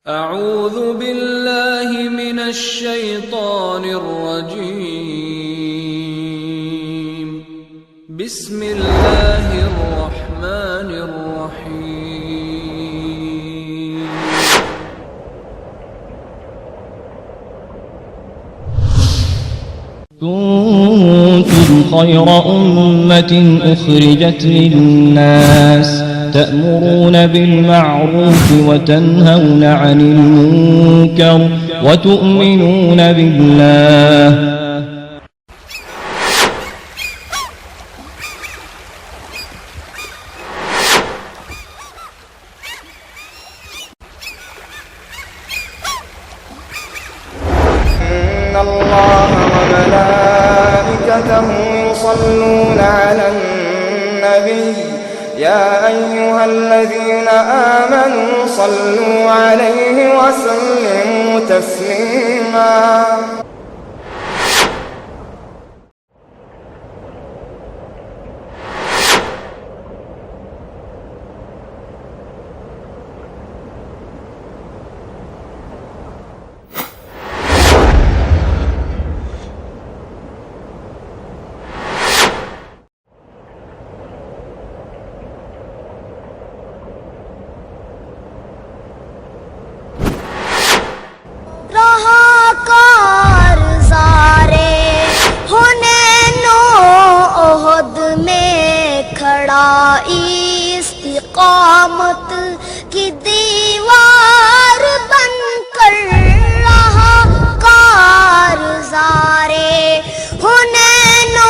اعوذ باللہ من الشیطان الرجیم بسم اللہ الرحمن الرحیم كنتم خير أمة أخرجت للناس تأمرون بالمعروف وتنهون عن المنكر وتؤمنون بالله إن الله وملائكته يصلون على النبي يا أيها الذين آمنوا صلوا عليه وسلموا تسليما استقامت کی دیوار بن کر رہا کارزارے حنین و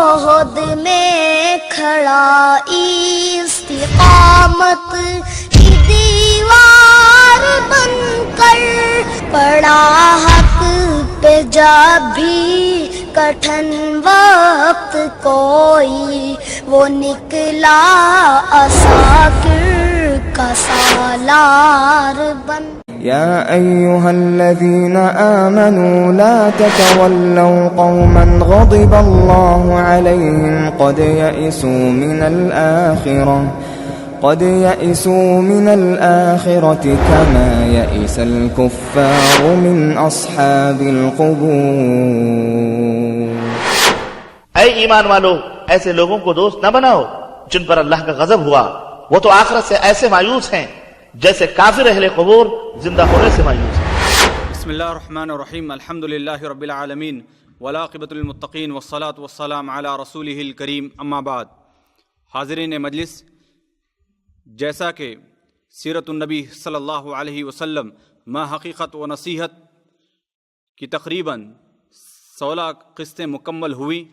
احد میں کھڑا استقامت کی دیوار بن کر پڑا حق پہ جب بھی کٹھن وقت کوئی وہ نکلا عساکر کا سالار بن يا أيها الذين آمنوا لا تتولوا قوما غضب الله عليهم قد يئسوا من الآخرة كما يئس الكفار من أصحاب القبور اے ایمان والو، ایسے لوگوں کو دوست نہ بناؤ جن پر اللہ کا غضب ہوا، وہ تو آخرت سے ایسے مایوس ہیں جیسے کافر اہل قبور زندہ ہونے سے مایوس ہیں۔ بسم اللہ الرحمن الرحیم، الحمدللہ رب العالمین والعاقبۃ للمتقین والصلاة والسلام علی رسولہ الکریم، اما بعد۔ حاضرین مجلس، جیسا کہ سیرت النبی صلی اللہ علیہ وسلم ما حقیقت و نصیحت کی تقریباً 16 قسطیں مکمل ہوئی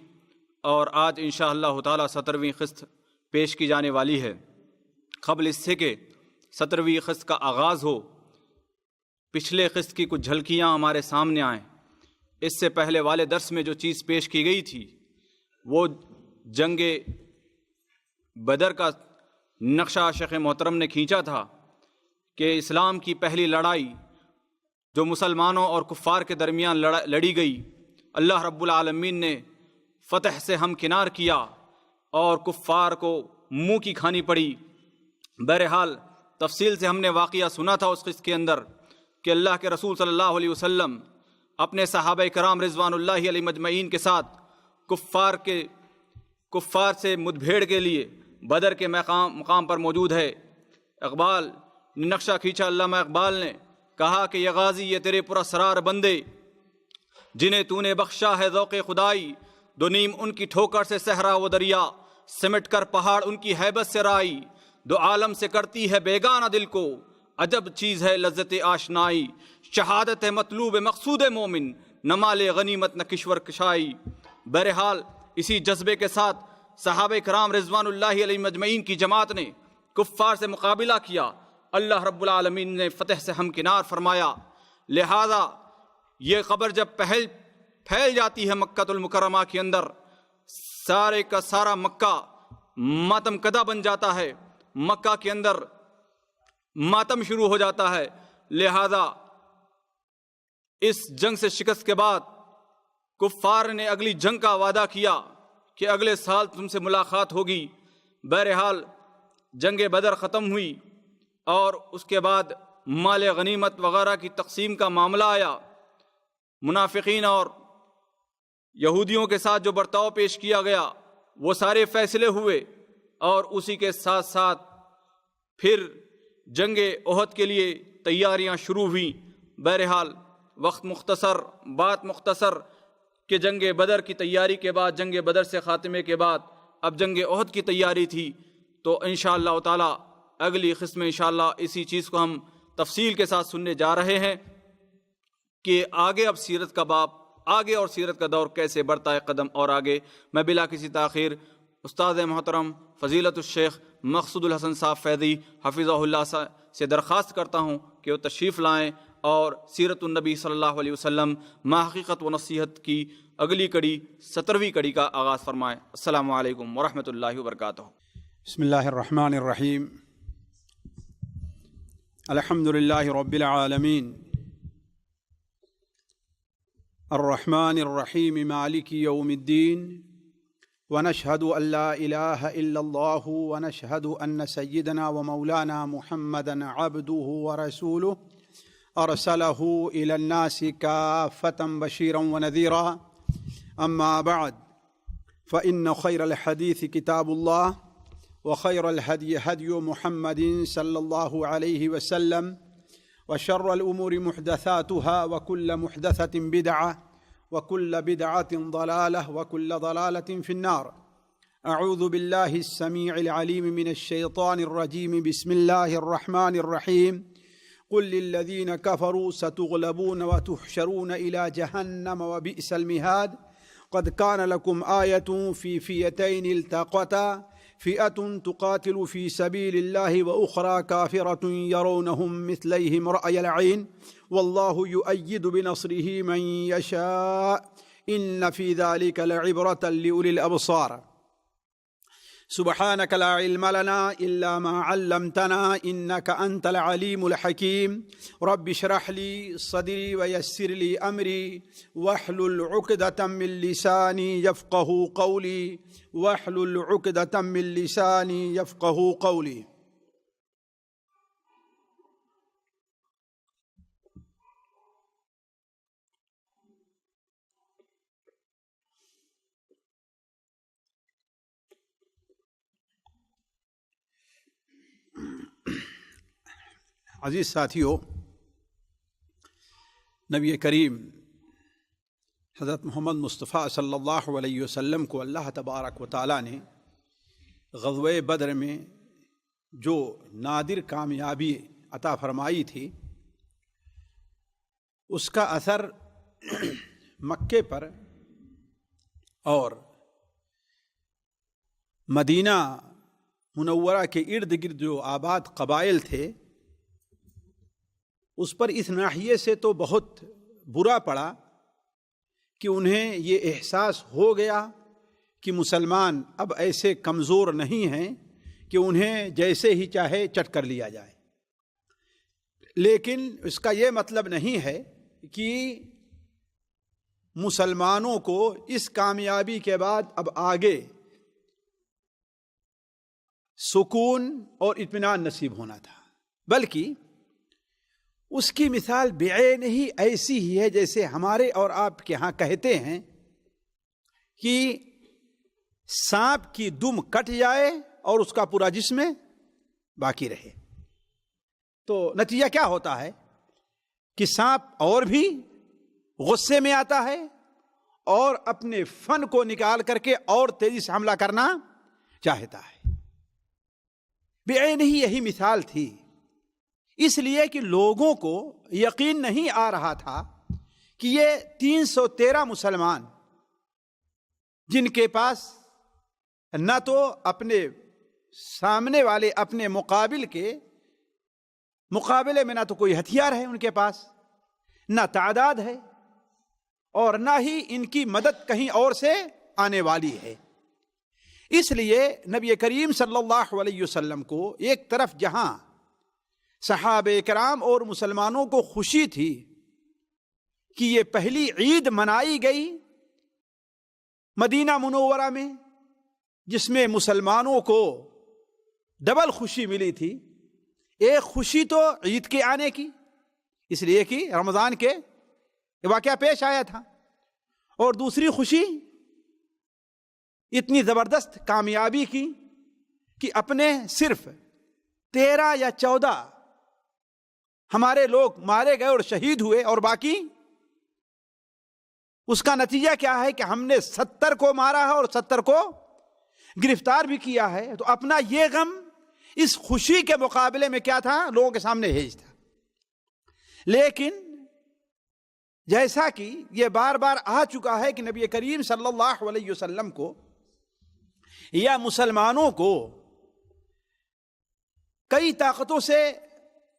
اور آج انشاءاللہ تعالی 17ویں قسط پیش کی جانے والی ہے۔ قبل اس سے کہ 17ویں قسط کا آغاز ہو، پچھلے قسط کی کچھ جھلکیاں ہمارے سامنے آئیں۔ اس سے پہلے والے درس میں جو چیز پیش کی گئی تھی وہ جنگ بدر کا نقشہ شیخ محترم نے کھینچا تھا کہ اسلام کی پہلی لڑائی جو مسلمانوں اور کفار کے درمیان لڑی گئی، اللہ رب العالمین نے فتح سے ہمکنار کیا اور کفار کو منہ کی کھانی پڑی۔ بہرحال تفصیل سے ہم نے واقعہ سنا تھا اس قسط کے اندر کہ اللہ کے رسول صلی اللہ علیہ وسلم اپنے صحابہ کرام رضوان اللہ علیہ مجمعین کے ساتھ کفار سے مدبھیڑ کے لیے بدر کے مقام پر موجود ہے۔ اقبال نے نقشہ کھینچا، علامہ اقبال نے کہا کہ یہ غازی، یہ تیرے پراسرار بندے جنہیں تو نے بخشا ہے ذوق خدائی، دو نیم ان کی ٹھوکر سے صحرا و دریا، سمٹ کر پہاڑ ان کی ہیبت سے رائی، دو عالم سے کرتی ہے بیگانہ دل کو، عجب چیز ہے لذت آشنائی، شہادت ہے مطلوب مقصود مومن، نہ مال غنیمت نہ کشور کشائی۔ بہرحال اسی جذبے کے ساتھ صحابہ کرام رضوان اللہ علیہ مجمعین کی جماعت نے کفار سے مقابلہ کیا، اللہ رب العالمین نے فتح سے ہمکنار فرمایا۔ لہذا یہ خبر جب پھیل جاتی ہے مکہ المکرمہ کے اندر، سارے کا سارا مکہ ماتم کدہ بن جاتا ہے، مکہ کے اندر ماتم شروع ہو جاتا ہے۔ لہذا اس جنگ سے شکست کے بعد کفار نے اگلی جنگ کا وعدہ کیا کہ اگلے سال تم سے ملاقات ہوگی۔ بہرحال جنگ بدر ختم ہوئی اور اس کے بعد مال غنیمت وغیرہ کی تقسیم کا معاملہ آیا، منافقین اور یہودیوں کے ساتھ جو برتاؤ پیش کیا گیا وہ سارے فیصلے ہوئے، اور اسی کے ساتھ ساتھ پھر جنگ احد کے لیے تیاریاں شروع ہوئیں۔ بہرحال وقت مختصر، بات مختصر کہ جنگ بدر کی تیاری کے بعد، جنگ بدر سے خاتمے کے بعد اب جنگ احد کی تیاری تھی، تو انشاءاللہ تعالی اگلی قسط میں انشاءاللہ اسی چیز کو ہم تفصیل کے ساتھ سننے جا رہے ہیں کہ آگے اب سیرت کا باب آگے اور سیرت کا دور کیسے بڑھتا ہے قدم اور آگے۔ میں بلا کسی تاخیر استاد محترم فضیلت الشیخ مقصود الحسن صاحب فیضی حفظہ اللہ سے درخواست کرتا ہوں کہ وہ تشریف لائیں اور سیرت النبی صلی اللہ علیہ وسلم محقیقت و نصیحت کی اگلی کڑی 17ویں کڑی کا آغاز فرمائیں۔ السلام علیکم ورحمۃ اللہ وبرکاتہ۔ بسم اللہ الرحمن الرحیم، الحمد للہ رب العالمین، الرحمن الرحیم، مالک یوم الدین، ونشهد أن لا إله إلا الله ونشهد أن سيدنا ومولانا محمدا عبده ورسوله أرسله إلى الناس كافة بشيرا ونذيرا، أما بعد فإن خير الحديث كتاب الله، وخير الهدي هدي محمد صلى الله عليه وسلم، وشر الأمور محدثاتها، وكل محدثة بدعة، وكل بدعة ضلالة، وكل ضلالة في النار۔ أعوذ بالله السميع العليم من الشيطان الرجيم، بسم الله الرحمن الرحيم، قل للذين كفروا ستغلبون وتحشرون إلى جهنم وبئس المهاد، قد كان لكم آية في فئتين التقتا، فئة تقاتل في سبيل الله وأخرى كافرة يرونهم مثليهم رأي العين، والله يؤيد بنصره من يشاء، إن في ذلك لعبرة لأولي الأبصار۔ سبحانك لا علم لنا إلا ما علمتنا إنك أنت العليم الحكيم، رب اشرح لي صدري ويسر لي أمري واحلل عقدة من لساني يفقهوا قولي، واحلل عقدة من لساني يفقهوا قولي۔ عزیز ساتھیو، نبی کریم حضرت محمد مصطفیٰ صلی اللہ علیہ وسلم کو اللہ تبارک و تعالیٰ نے غزوہ بدر میں جو نادر کامیابی عطا فرمائی تھی، اس کا اثر مکے پر اور مدینہ منورہ کے ارد گرد جو آباد قبائل تھے اس پر اس ناحیے سے تو بہت برا پڑا کہ انہیں یہ احساس ہو گیا کہ مسلمان اب ایسے کمزور نہیں ہیں کہ انہیں جیسے ہی چاہے چٹ کر لیا جائے۔ لیکن اس کا یہ مطلب نہیں ہے کہ مسلمانوں کو اس کامیابی کے بعد اب آگے سکون اور اطمینان نصیب ہونا تھا، بلکہ اس کی مثال بعین ہی ایسی ہی ہے جیسے ہمارے اور آپ کے ہاں کہتے ہیں کہ سانپ کی دم کٹ جائے اور اس کا پورا جسم باقی رہے۔ تو نتیجہ کیا ہوتا ہے کہ سانپ اور بھی غصے میں آتا ہے اور اپنے فن کو نکال کر کے اور تیزی سے حملہ کرنا چاہتا ہے۔ بعین ہی یہی مثال تھی، اس لیے کہ لوگوں کو یقین نہیں آ رہا تھا کہ یہ 313 مسلمان جن کے پاس نہ تو اپنے سامنے والے اپنے مقابل کے مقابلے میں نہ تو کوئی ہتھیار ہے ان کے پاس، نہ تعداد ہے، اور نہ ہی ان کی مدد کہیں اور سے آنے والی ہے۔ اس لیے نبی کریم صلی اللہ علیہ وسلم کو ایک طرف جہاں صحابہ کرام اور مسلمانوں کو خوشی تھی کہ یہ پہلی عید منائی گئی مدینہ منورہ میں جس میں مسلمانوں کو ڈبل خوشی ملی تھی، ایک خوشی تو عید کے آنے کی، اس لیے کہ رمضان کے واقعہ پیش آیا تھا، اور دوسری خوشی اتنی زبردست کامیابی کی کہ اپنے صرف 13 یا 14 ہمارے لوگ مارے گئے اور شہید ہوئے، اور باقی اس کا نتیجہ کیا ہے کہ ہم نے 70 کو مارا ہے اور 70 کو گرفتار بھی کیا ہے۔ تو اپنا یہ غم اس خوشی کے مقابلے میں کیا تھا؟ لوگوں کے سامنے ہیج تھا۔ لیکن جیسا کہ یہ بار بار آ چکا ہے کہ نبی کریم صلی اللہ علیہ وسلم کو یا مسلمانوں کو کئی طاقتوں سے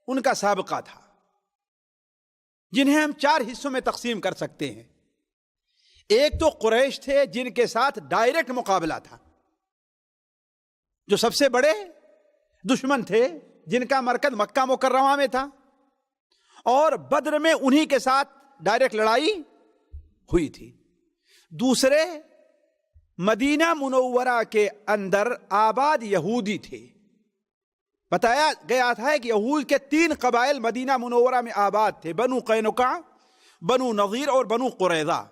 ان کا سابقہ تھا، جنہیں ہم 4 حصوں میں تقسیم کر سکتے ہیں۔ ایک تو قریش تھے، جن کے ساتھ ڈائریکٹ مقابلہ تھا، جو سب سے بڑے دشمن تھے، جن کا مرکز مکہ مکرمہ میں تھا، اور بدر میں انہی کے ساتھ ڈائریکٹ لڑائی ہوئی تھی۔ دوسرے مدینہ منورہ کے اندر آباد یہودی تھے۔ بتایا گیا تھا کہ یہود کے 3 قبائل مدینہ منورہ میں آباد تھے، بنو قینقاع، بنو نضیر اور بنو قریظہ۔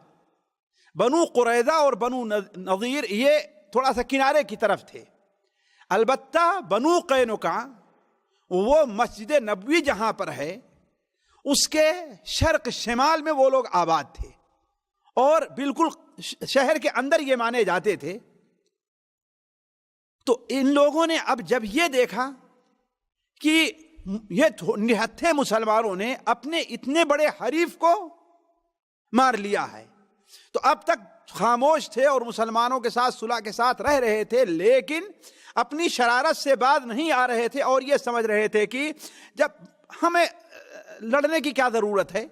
بنو قریظہ اور بنو نضیر یہ تھوڑا سا کنارے کی طرف تھے، البتہ بنو قینقاع وہ مسجد نبوی جہاں پر ہے اس کے شرق شمال میں وہ لوگ آباد تھے، اور بالکل شہر کے اندر یہ مانے جاتے تھے۔ تو ان لوگوں نے اب جب یہ دیکھا کہ یہ نہتھے مسلمانوں نے اپنے اتنے بڑے حریف کو مار لیا ہے، تو اب تک خاموش تھے اور مسلمانوں کے ساتھ صلح کے ساتھ رہ رہے تھے، لیکن اپنی شرارت سے باز نہیں آ رہے تھے، اور یہ سمجھ رہے تھے کہ جب ہمیں لڑنے کی کیا ضرورت ہے،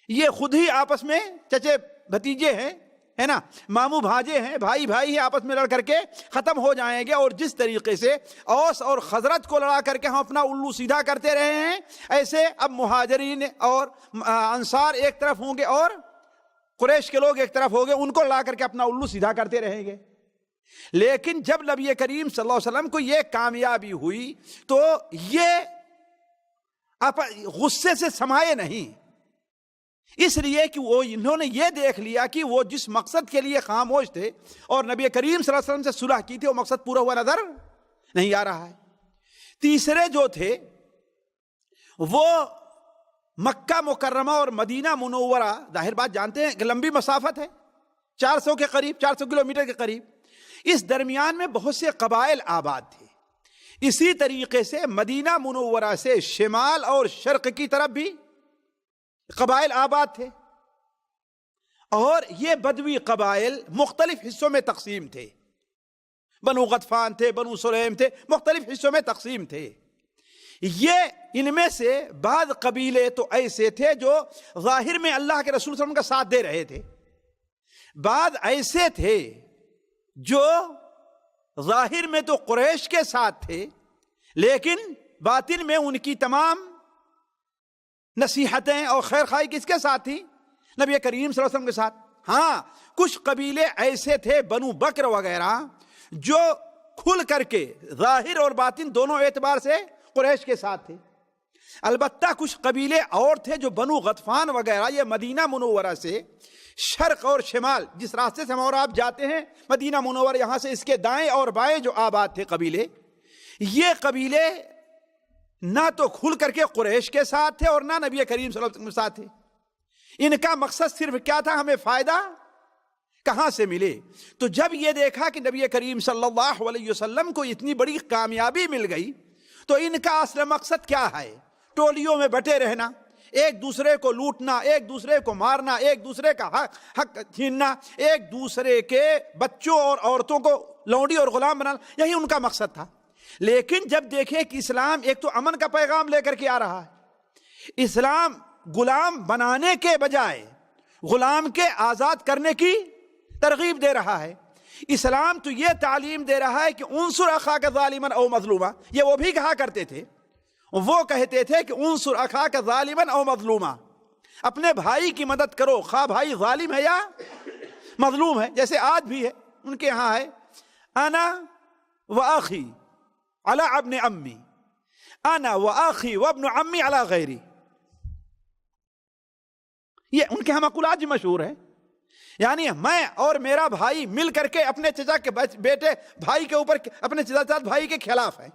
یہ خود ہی آپس میں چچے بھتیجے ہیں، ہے نا، ماموں بھاجے ہیں، بھائی بھائی ہیں، آپس میں لڑ کر کے ختم ہو جائیں گے۔ اور جس طریقے سے اوس اور خزرج کو لڑا کر کے ہم اپنا الو سیدھا کرتے رہے ہیں، ایسے اب مہاجرین اور انصار ایک طرف ہوں گے اور قریش کے لوگ ایک طرف ہوں گے، ان کو لڑا کر کے اپنا الو سیدھا کرتے رہیں گے۔ لیکن جب نبی کریم صلی اللہ علیہ وسلم کو یہ کامیابی ہوئی تو یہ غصے سے سمائے نہیں، اس لیے کہ وہ انہوں نے یہ دیکھ لیا کہ وہ جس مقصد کے لیے خاموش تھے اور نبی کریم صلی اللہ علیہ وسلم سے صلح کی تھی، وہ مقصد پورا ہوا نظر نہیں آ رہا ہے۔ تیسرے جو تھے وہ مکہ مکرمہ اور مدینہ منورہ، ظاہر بات جانتے ہیں کہ لمبی مسافت ہے، 400 کے قریب، 400 کلومیٹر کے قریب، اس درمیان میں بہت سے قبائل آباد تھے۔ اسی طریقے سے مدینہ منورہ سے شمال اور شرق کی طرف بھی قبائل آباد تھے، اور یہ بدوی قبائل مختلف حصوں میں تقسیم تھے، بنو غطفان تھے، بنو سلیم تھے، مختلف حصوں میں تقسیم تھے۔ یہ ان میں سے بعض قبیلے تو ایسے تھے جو ظاہر میں اللہ کے رسول صلی اللہ علیہ وسلم کا ساتھ دے رہے تھے، بعض ایسے تھے جو ظاہر میں تو قریش کے ساتھ تھے، لیکن باطن میں ان کی تمام نصیحتیں اور خیر خواہی کس کے ساتھ تھی؟ نبی کریم صلی اللہ علیہ وسلم کے ساتھ۔ ہاں، کچھ قبیلے ایسے تھے، بنو بکر وغیرہ، جو کھل کر کے ظاہر اور باطن دونوں اعتبار سے قریش کے ساتھ تھے۔ البتہ کچھ قبیلے اور تھے جو بنو غطفان وغیرہ، یہ مدینہ منورہ سے شرق اور شمال جس راستے سے ہم اور آپ جاتے ہیں، مدینہ منورہ یہاں سے اس کے دائیں اور بائیں جو آباد تھے قبیلے، یہ قبیلے نہ تو کھل کر کے قریش کے ساتھ تھے اور نہ نبی کریم صلی اللہ علیہ وسلم کے ساتھ تھے۔ ان کا مقصد صرف کیا تھا؟ ہمیں فائدہ کہاں سے ملے۔ تو جب یہ دیکھا کہ نبی کریم صلی اللہ علیہ وسلم کو اتنی بڑی کامیابی مل گئی، تو ان کا اصل مقصد کیا ہے؟ ٹولیوں میں بٹے رہنا، ایک دوسرے کو لوٹنا، ایک دوسرے کو مارنا، ایک دوسرے کا حق چھیننا، ایک دوسرے کے بچوں اور عورتوں کو لونڈی اور غلام بنانا، یہی ان کا مقصد تھا۔ لیکن جب دیکھیں کہ اسلام ایک تو امن کا پیغام لے کر کے آ رہا ہے، اسلام غلام بنانے کے بجائے غلام کے آزاد کرنے کی ترغیب دے رہا ہے، اسلام تو یہ تعلیم دے رہا ہے کہ انصر اخاک ظالما او مظلوما، یہ وہ بھی کہا کرتے تھے، وہ کہتے تھے کہ انصر اخاک ظالما او مظلوما، اپنے بھائی کی مدد کرو، خواہ بھائی ظالم ہے یا مظلوم ہے۔ جیسے آج بھی ہے، ان کے ہاں ہے انا و اخی علی ابن امی، انا واخی وابن عمی علی غیری. یہ ان کے ہم مقولات بھی مشہور ہیں. یعنی میں اور میرا بھائی مل کر کے اپنے چچا کے بیٹے بھائی کے اوپر اپنے چچا بھائی کے خلاف ہیں،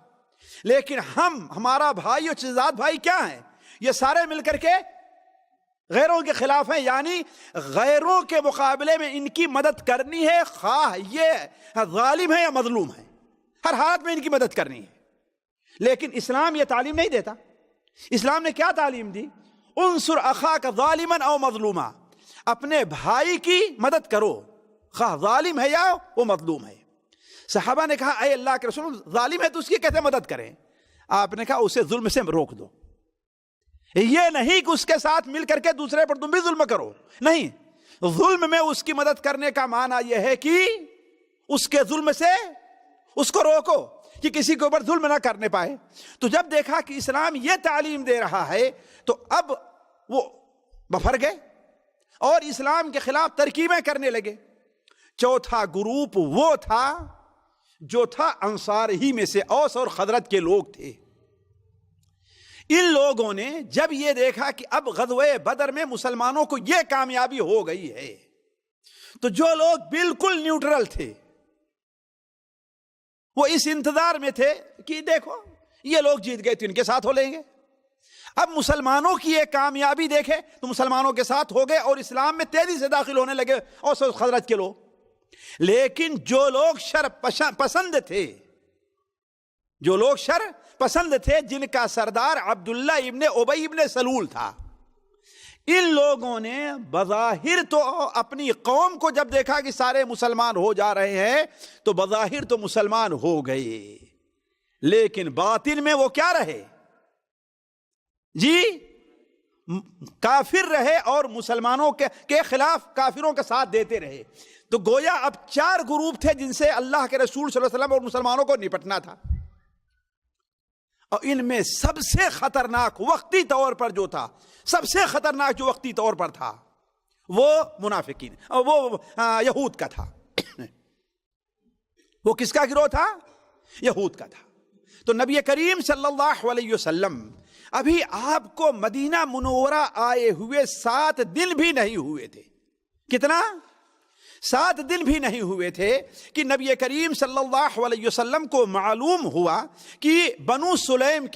لیکن ہمارا بھائی اور چچا بھائی کیا ہیں؟ یہ سارے مل کر کے غیروں کے خلاف ہیں. یعنی غیروں کے مقابلے میں ان کی مدد کرنی ہے، خواہ یہ ظالم ہے یا مظلوم ہے، ہر حالت میں ان کی مدد کرنی ہے. لیکن اسلام یہ تعلیم نہیں دیتا. اسلام نے کیا تعلیم دی؟ انصر اخاک ظالما او مظلوما، اپنے بھائی کی مدد کرو خواہ ظالم ہے یا وہ مظلوم ہے. صحابہ نے کہا اے اللہ کے رسول، ظالم ہے تو اس کی کیسے مدد کریں؟ آپ نے کہا اسے ظلم سے روک دو. یہ نہیں کہ اس کے ساتھ مل کر کے دوسرے پر تم بھی ظلم کرو، نہیں. ظلم میں اس کی مدد کرنے کا معنی یہ ہے کہ اس کے ظلم سے اس کو روکو کہ کسی کے اوپر ظلم نہ کرنے پائے. تو جب دیکھا کہ اسلام یہ تعلیم دے رہا ہے تو اب وہ بفر گئے اور اسلام کے خلاف ترکیبیں کرنے لگے. چوتھا گروپ وہ تھا جو تھا انصار ہی میں سے، اوس اور خزرج کے لوگ تھے. ان لوگوں نے جب یہ دیکھا کہ اب غزوہ بدر میں مسلمانوں کو یہ کامیابی ہو گئی ہے، تو جو لوگ بالکل نیوٹرل تھے وہ اس انتظار میں تھے کہ دیکھو یہ لوگ جیت گئے تو ان کے ساتھ ہو لیں گے. اب مسلمانوں کی یہ کامیابی دیکھے تو مسلمانوں کے ساتھ ہو گئے اور اسلام میں تیزی سے داخل ہونے لگے اوس اور خزرج کے لوگ. لیکن جو لوگ شر پسند تھے، جو لوگ شر پسند تھے، جن کا سردار عبداللہ ابن ابی ابن سلول تھا، ان لوگوں نے بظاہر تو اپنی قوم کو جب دیکھا کہ سارے مسلمان ہو جا رہے ہیں تو بظاہر تو مسلمان ہو گئے، لیکن باطن میں وہ کیا رہے؟ جی کافر رہے اور مسلمانوں کے خلاف کافروں کا ساتھ دیتے رہے. تو گویا اب 4 گروپ تھے جن سے اللہ کے رسول صلی اللہ علیہ وسلم اور مسلمانوں کو نپٹنا تھا. اور ان میں سب سے خطرناک وقتی طور پر جو تھا، سب سے خطرناک جو وقتی طور پر تھا وہ منافقین، وہ یہود کا تھا. وہ کس کا گروہ تھا؟ یہود کا تھا. تو نبی کریم صلی اللہ علیہ وسلم ابھی آپ کو مدینہ منورہ آئے ہوئے 7 دن بھی نہیں ہوئے تھے. کتنا؟ 7 دن بھی نہیں ہوئے تھے کہ نبی کریم صلی اللہ علیہ وسلم کو معلوم ہوا کہ بنو سلیم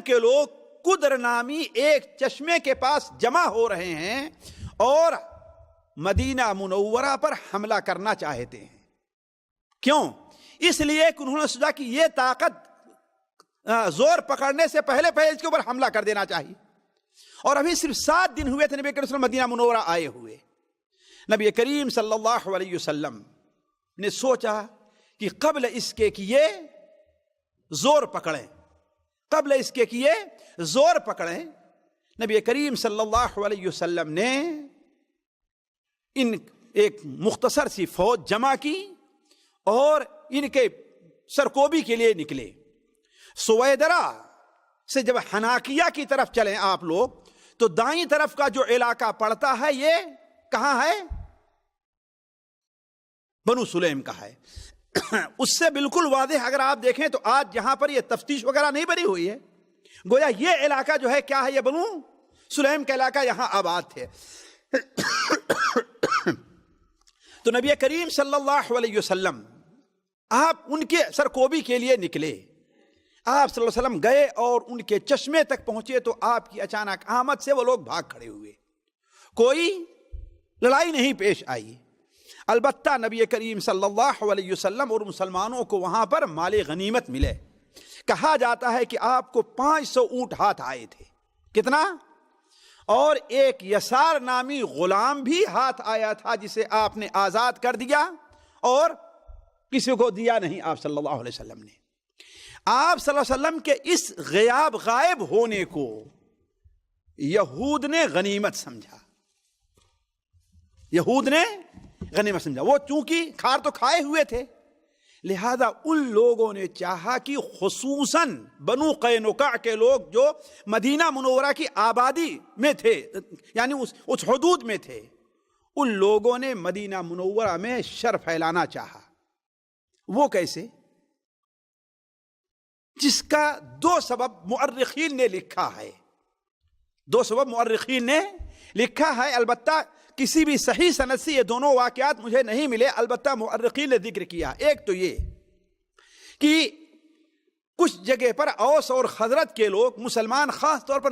کے لوگ قدر نامی ایک چشمے کے پاس جمع ہو رہے ہیں اور مدینہ منورہ پر حملہ کرنا چاہتے ہیں. کیوں؟ اس لیے کہ انہوں نے سوچا کہ یہ طاقت زور پکڑنے سے پہلے اس کے اوپر حملہ کر دینا چاہیے. اور ابھی صرف 7 دن ہوئے تھے نبی کریم صلی اللہ علیہ وسلم مدینہ منورہ آئے ہوئے. نبی کریم صلی اللہ علیہ وسلم نے سوچا کہ قبل اس کے کہ یہ زور پکڑیں، نبی کریم صلی اللہ علیہ وسلم نے ایک مختصر سی فوج جمع کی اور ان کے سرکوبی کے لیے نکلے. سویدرا سے جب حناکیہ کی طرف چلیں آپ لوگ تو دائیں طرف کا جو علاقہ پڑتا ہے یہ کہاں ہے؟ بنو سلیم کا ہے. اس سے بالکل واضح اگر آپ دیکھیں تو آج یہاں پر یہ تفتیش وغیرہ نہیں بنی ہوئی ہے، گویا یہ علاقہ جو ہے کیا ہے؟ یہ بنو سلیم کا علاقہ، یہاں آباد تھے. تو نبی کریم صلی اللہ علیہ وسلم آپ ان کے سرکوبی کے لیے نکلے. آپ صلی اللہ علیہ وسلم گئے اور ان کے چشمے تک پہنچے تو آپ کی اچانک آمد سے وہ لوگ بھاگ کھڑے ہوئے. کوئی لڑائی نہیں پیش آئی. البتہ نبی کریم صلی اللہ علیہ وسلم اور مسلمانوں کو وہاں پر مال غنیمت ملے. کہا جاتا ہے کہ آپ کو 500 اونٹ ہاتھ آئے تھے. کتنا؟ اور ایک یسار نامی غلام بھی ہاتھ آیا تھا جسے آپ نے آزاد کر دیا اور کسی کو دیا نہیں آپ صلی اللہ علیہ وسلم نے. آپ صلی اللہ علیہ وسلم کے اس غائب ہونے کو یہود نے غنیمت سمجھا. وہ چونکہ کھار تو کھائے ہوئے تھے، لہذا ان لوگوں نے چاہا کہ خصوصاً بنو قینقاع کے لوگ جو مدینہ منورہ کی آبادی میں تھے، یعنی اس حدود میں تھے، ان لوگوں نے مدینہ منورہ میں شر پھیلانا چاہا. وہ کیسے؟ جس کا 2 سبب مؤرخین نے لکھا ہے. 2 سبب مؤرخین نے لکھا ہے. البتہ کسی بھی صحیح سند سے یہ دونوں واقعات مجھے نہیں ملے، البتہ مؤرخین نے ذکر کیا. ایک تو یہ کہ کچھ جگہ پر اوس اور خزرج کے لوگ، مسلمان، خاص طور پر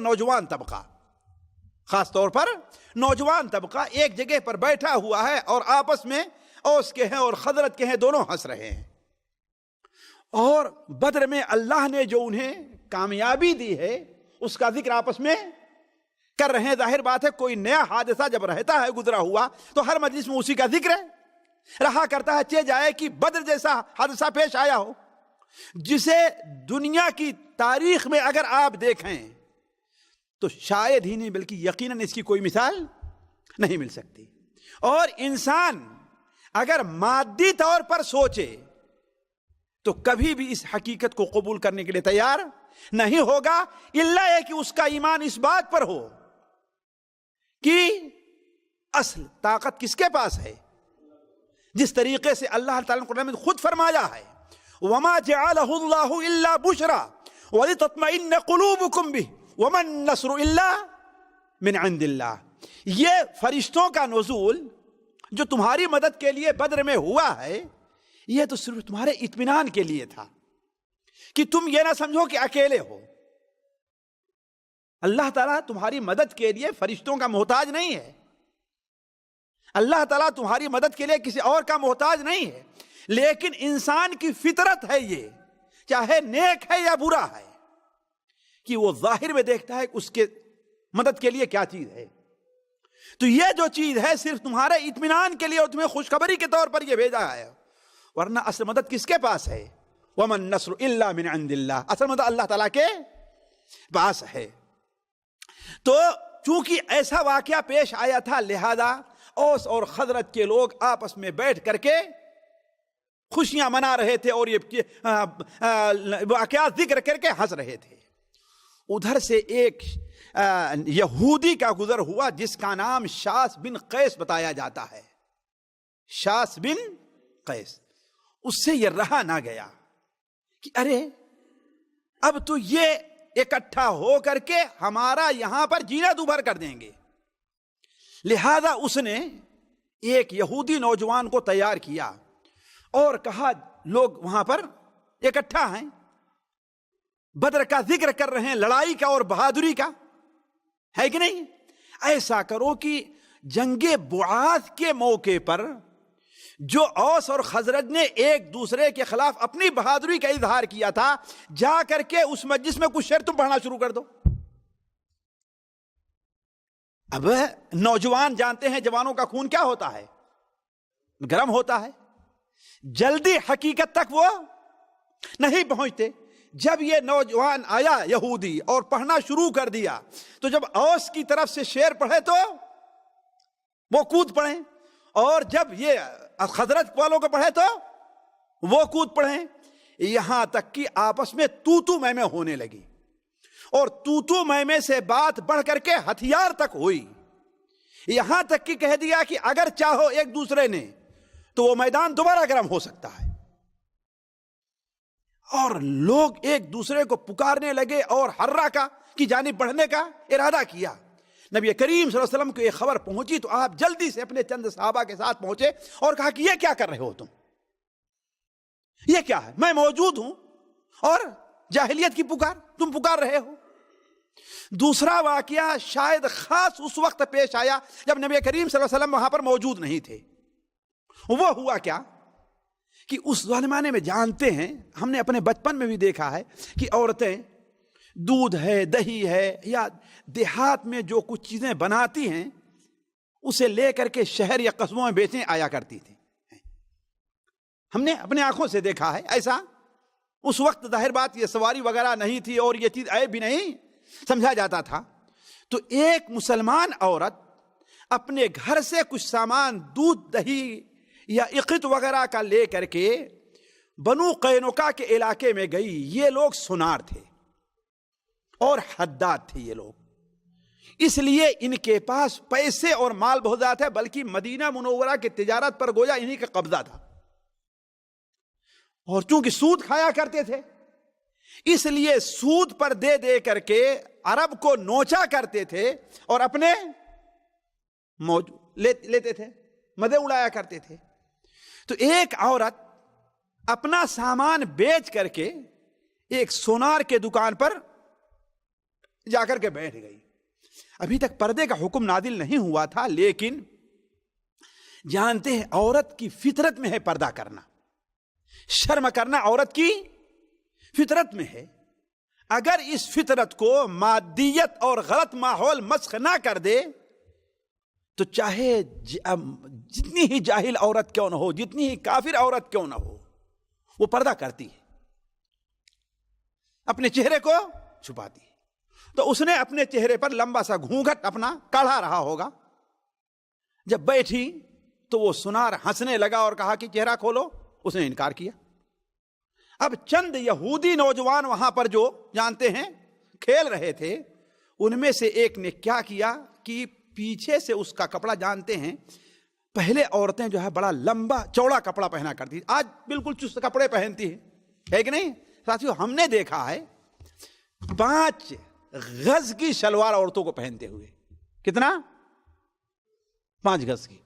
نوجوان طبقہ ایک جگہ پر بیٹھا ہوا ہے اور آپس میں اوس کے ہیں اور خزرج کے ہیں، دونوں ہنس رہے ہیں. اور بدر میں اللہ نے جو انہیں کامیابی دی ہے اس کا ذکر آپس میں کر رہے ہیں. ظاہر بات ہے کوئی نیا حادثہ جب رہتا ہے گزرا ہوا تو ہر مجلس میں اسی کا ذکر رہا کرتا ہے. چہ جائے کہ بدر جیسا حادثہ پیش آیا ہو جسے دنیا کی تاریخ میں اگر آپ دیکھیں تو شاید ہی نہیں بلکہ یقیناً اس کی کوئی مثال نہیں مل سکتی. اور انسان اگر مادی طور پر سوچے تو کبھی بھی اس حقیقت کو قبول کرنے کے لیے تیار نہیں ہوگا، الا یہ کہ اس کا ایمان اس بات پر ہو کہ اصل طاقت کس کے پاس ہے. جس طریقے سے اللہ تعالیٰ نے قرآن میں خود فرمایا ہے وَمَا جَعَلَهُ اللَّهُ إِلَّا بُشْرًا وَلِتَطْمَئِنَّ قُلُوبُكُمْ بِهِ وَمَا النَّصْرُ إِلَّا مِنْ عِنْدِ اللَّهِ. یہ فرشتوں کا نزول جو تمہاری مدد کے لیے بدر میں ہوا ہے یہ تو صرف تمہارے اطمینان کے لیے تھا کہ تم یہ نہ سمجھو کہ اکیلے ہو. اللہ تعالیٰ تمہاری مدد کے لیے فرشتوں کا محتاج نہیں ہے. اللہ تعالیٰ تمہاری مدد کے لیے کسی اور کا محتاج نہیں ہے. لیکن انسان کی فطرت ہے یہ، چاہے نیک ہے یا برا ہے، کہ وہ ظاہر میں دیکھتا ہے کہ اس کے مدد کے لیے کیا چیز ہے. تو یہ جو چیز ہے صرف تمہارے اطمینان کے لیے اور تمہیں خوشخبری کے طور پر یہ بھیجا ہے، ورنہ اصل مدد کس کے پاس ہے؟ وَمَا النَّصْرُ إِلَّا مِنْ عِنْدِ اللَّهِ. اصل مدد اللہ تعالیٰ کے پاس ہے. تو چونکہ ایسا واقعہ پیش آیا تھا لہذا اوس اور خزرج کے لوگ آپس میں بیٹھ کر کے خوشیاں منا رہے تھے اور یہ واقعات ذکر کر کے ہنس رہے تھے. ادھر سے ایک یہودی کا گزر ہوا جس کا نام شاس بن قیس بتایا جاتا ہے. شاس بن قیس. اس سے یہ رہا نہ گیا کہ ارے اب تو یہ اکٹھا ہو کر کے ہمارا یہاں پر جینا دوبھر کر دیں گے. لہذا اس نے ایک یہودی نوجوان کو تیار کیا اور کہا لوگ وہاں پر اکٹھا ہیں، بدر کا ذکر کر رہے ہیں، لڑائی کا اور بہادری کا ہے کہ نہیں. ایسا کرو کہ جنگ بعاث کے موقع پر جو اوس اور خزرج نے ایک دوسرے کے خلاف اپنی بہادری کا اظہار کیا تھا، جا کر کے اس مجلس میں کچھ شعر تم پڑھنا شروع کر دو. اب نوجوان جانتے ہیں جوانوں کا خون کیا ہوتا ہے، گرم ہوتا ہے، جلدی حقیقت تک وہ نہیں پہنچتے. جب یہ نوجوان آیا یہودی اور پڑھنا شروع کر دیا تو جب اوس کی طرف سے شعر پڑھے تو وہ کود پڑھے، اور جب یہ خزرج والوں کو پڑھے تو وہ کود پڑھے، یہاں تک کہ آپس میں تو میں ہونے لگی. اور تو میں سے بات بڑھ کر کے ہتھیار تک ہوئی. یہاں تک کہ کہہ دیا کہ اگر چاہو ایک دوسرے نے تو وہ میدان دوبارہ گرم ہو سکتا ہے. اور لوگ ایک دوسرے کو پکارنے لگے اور حرہ کی جانب بڑھنے کا ارادہ کیا. نبی کریم صلی اللہ علیہ وسلم کو یہ خبر پہنچی تو آپ جلدی سے اپنے چند صحابہ کے ساتھ پہنچے اور کہا کہ یہ کیا کر رہے ہو تم، یہ کیا ہے، میں موجود ہوں اور جاہلیت کی پکار تم پکار رہے ہو. دوسرا واقعہ شاید خاص اس وقت پیش آیا جب نبی کریم صلی اللہ علیہ وسلم وہاں پر موجود نہیں تھے. وہ ہوا کیا کہ اس زمانے میں جانتے ہیں، ہم نے اپنے بچپن میں بھی دیکھا ہے کہ عورتیں دودھ ہے، دہی ہے، یا دیہات میں جو کچھ چیزیں بناتی ہیں اسے لے کر کے شہر یا قصبوں میں بیچنے آیا کرتی تھی. ہم نے اپنے آنکھوں سے دیکھا ہے ایسا. اس وقت ظاہر بات یہ سواری وغیرہ نہیں تھی اور یہ چیز عیب بھی نہیں سمجھا جاتا تھا. تو ایک مسلمان عورت اپنے گھر سے کچھ سامان دودھ دہی یا عقد وغیرہ کا لے کر کے بنو قینقاع کے علاقے میں گئی. یہ لوگ سنار تھے اور حداد تھے یہ لوگ، اس لیے ان کے پاس پیسے اور مال بہت زیادہ تھے، بلکہ مدینہ منورہ کی تجارت پر گویا انہی کا قبضہ تھا. اور چونکہ سود کھایا کرتے تھے اس لیے سود پر دے دے کر کے عرب کو نوچا کرتے تھے اور اپنے موج لیتے تھے، مزے اڑایا کرتے تھے. تو ایک عورت اپنا سامان بیچ کر کے ایک سونار کے دکان پر جا کر کے بیٹھ گئی. ابھی تک پردے کا حکم نازل نہیں ہوا تھا، لیکن جانتے ہیں عورت کی فطرت میں ہے پردہ کرنا، شرم کرنا عورت کی فطرت میں ہے. اگر اس فطرت کو مادیت اور غلط ماحول مسخ نہ کر دے تو چاہے جتنی ہی جاہل عورت کیوں نہ ہو، جتنی ہی کافر عورت کیوں نہ ہو، وہ پردہ کرتی ہے، اپنے چہرے کو چھپاتی ہے. تو اس نے اپنے چہرے پر لمبا سا گھونگھٹ اپنا کاڑھا رہا ہوگا. جب بیٹھی تو وہ سونار ہنسنے لگا اور کہا کہ چہرہ کھولو. اس نے انکار کیا. اب چند یہودی نوجوان وہاں پر جو جانتے ہیں کھیل رہے تھے، ان میں سے ایک نے کیا کیا کہ پیچھے سے اس کا کپڑا، جانتے ہیں پہلے عورتیں جو ہے بڑا لمبا چوڑا کپڑا پہنا کرتی، آج بالکل چست کپڑے پہنتی ہے کہ نہیں ساتھیو؟ ہم نے دیکھا ہے 5 گز کی شلوار عورتوں کو پہنتے ہوئے. کتنا؟ 5 گز کی.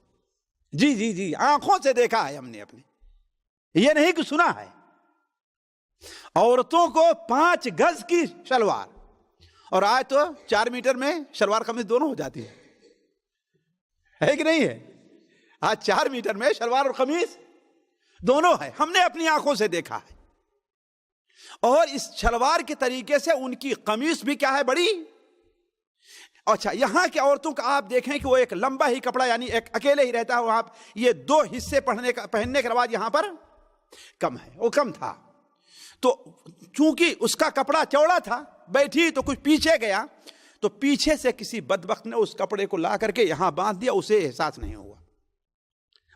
جی جی جی، آنکھوں سے دیکھا ہے ہم نے اپنے، یہ نہیں کہ سنا ہے. عورتوں کو 5 گز کی شلوار، اور آج تو 4 میٹر میں شلوار قمیض دونوں ہو جاتی ہے کہ نہیں ہے؟ آج 4 میٹر میں شلوار اور قمیض دونوں ہے، ہم نے اپنی آنکھوں سے دیکھا ہے. اور اس شلوار کے طریقے سے ان کی قمیص بھی کیا ہے، بڑی. اچھا، یہاں کی عورتوں کا آپ دیکھیں کہ وہ ایک لمبا ہی کپڑا، یعنی ایک اکیلے ہی رہتا ہے وہاں. یہ 2 حصے پہننے کے رواج یہاں پر کم ہے، وہ کم تھا. تو چونکہ اس کا کپڑا چوڑا تھا، بیٹھی تو کچھ پیچھے گیا، تو پیچھے سے کسی بدبخت نے اس کپڑے کو لا کر کے یہاں باندھ دیا. اسے احساس نہیں ہوا.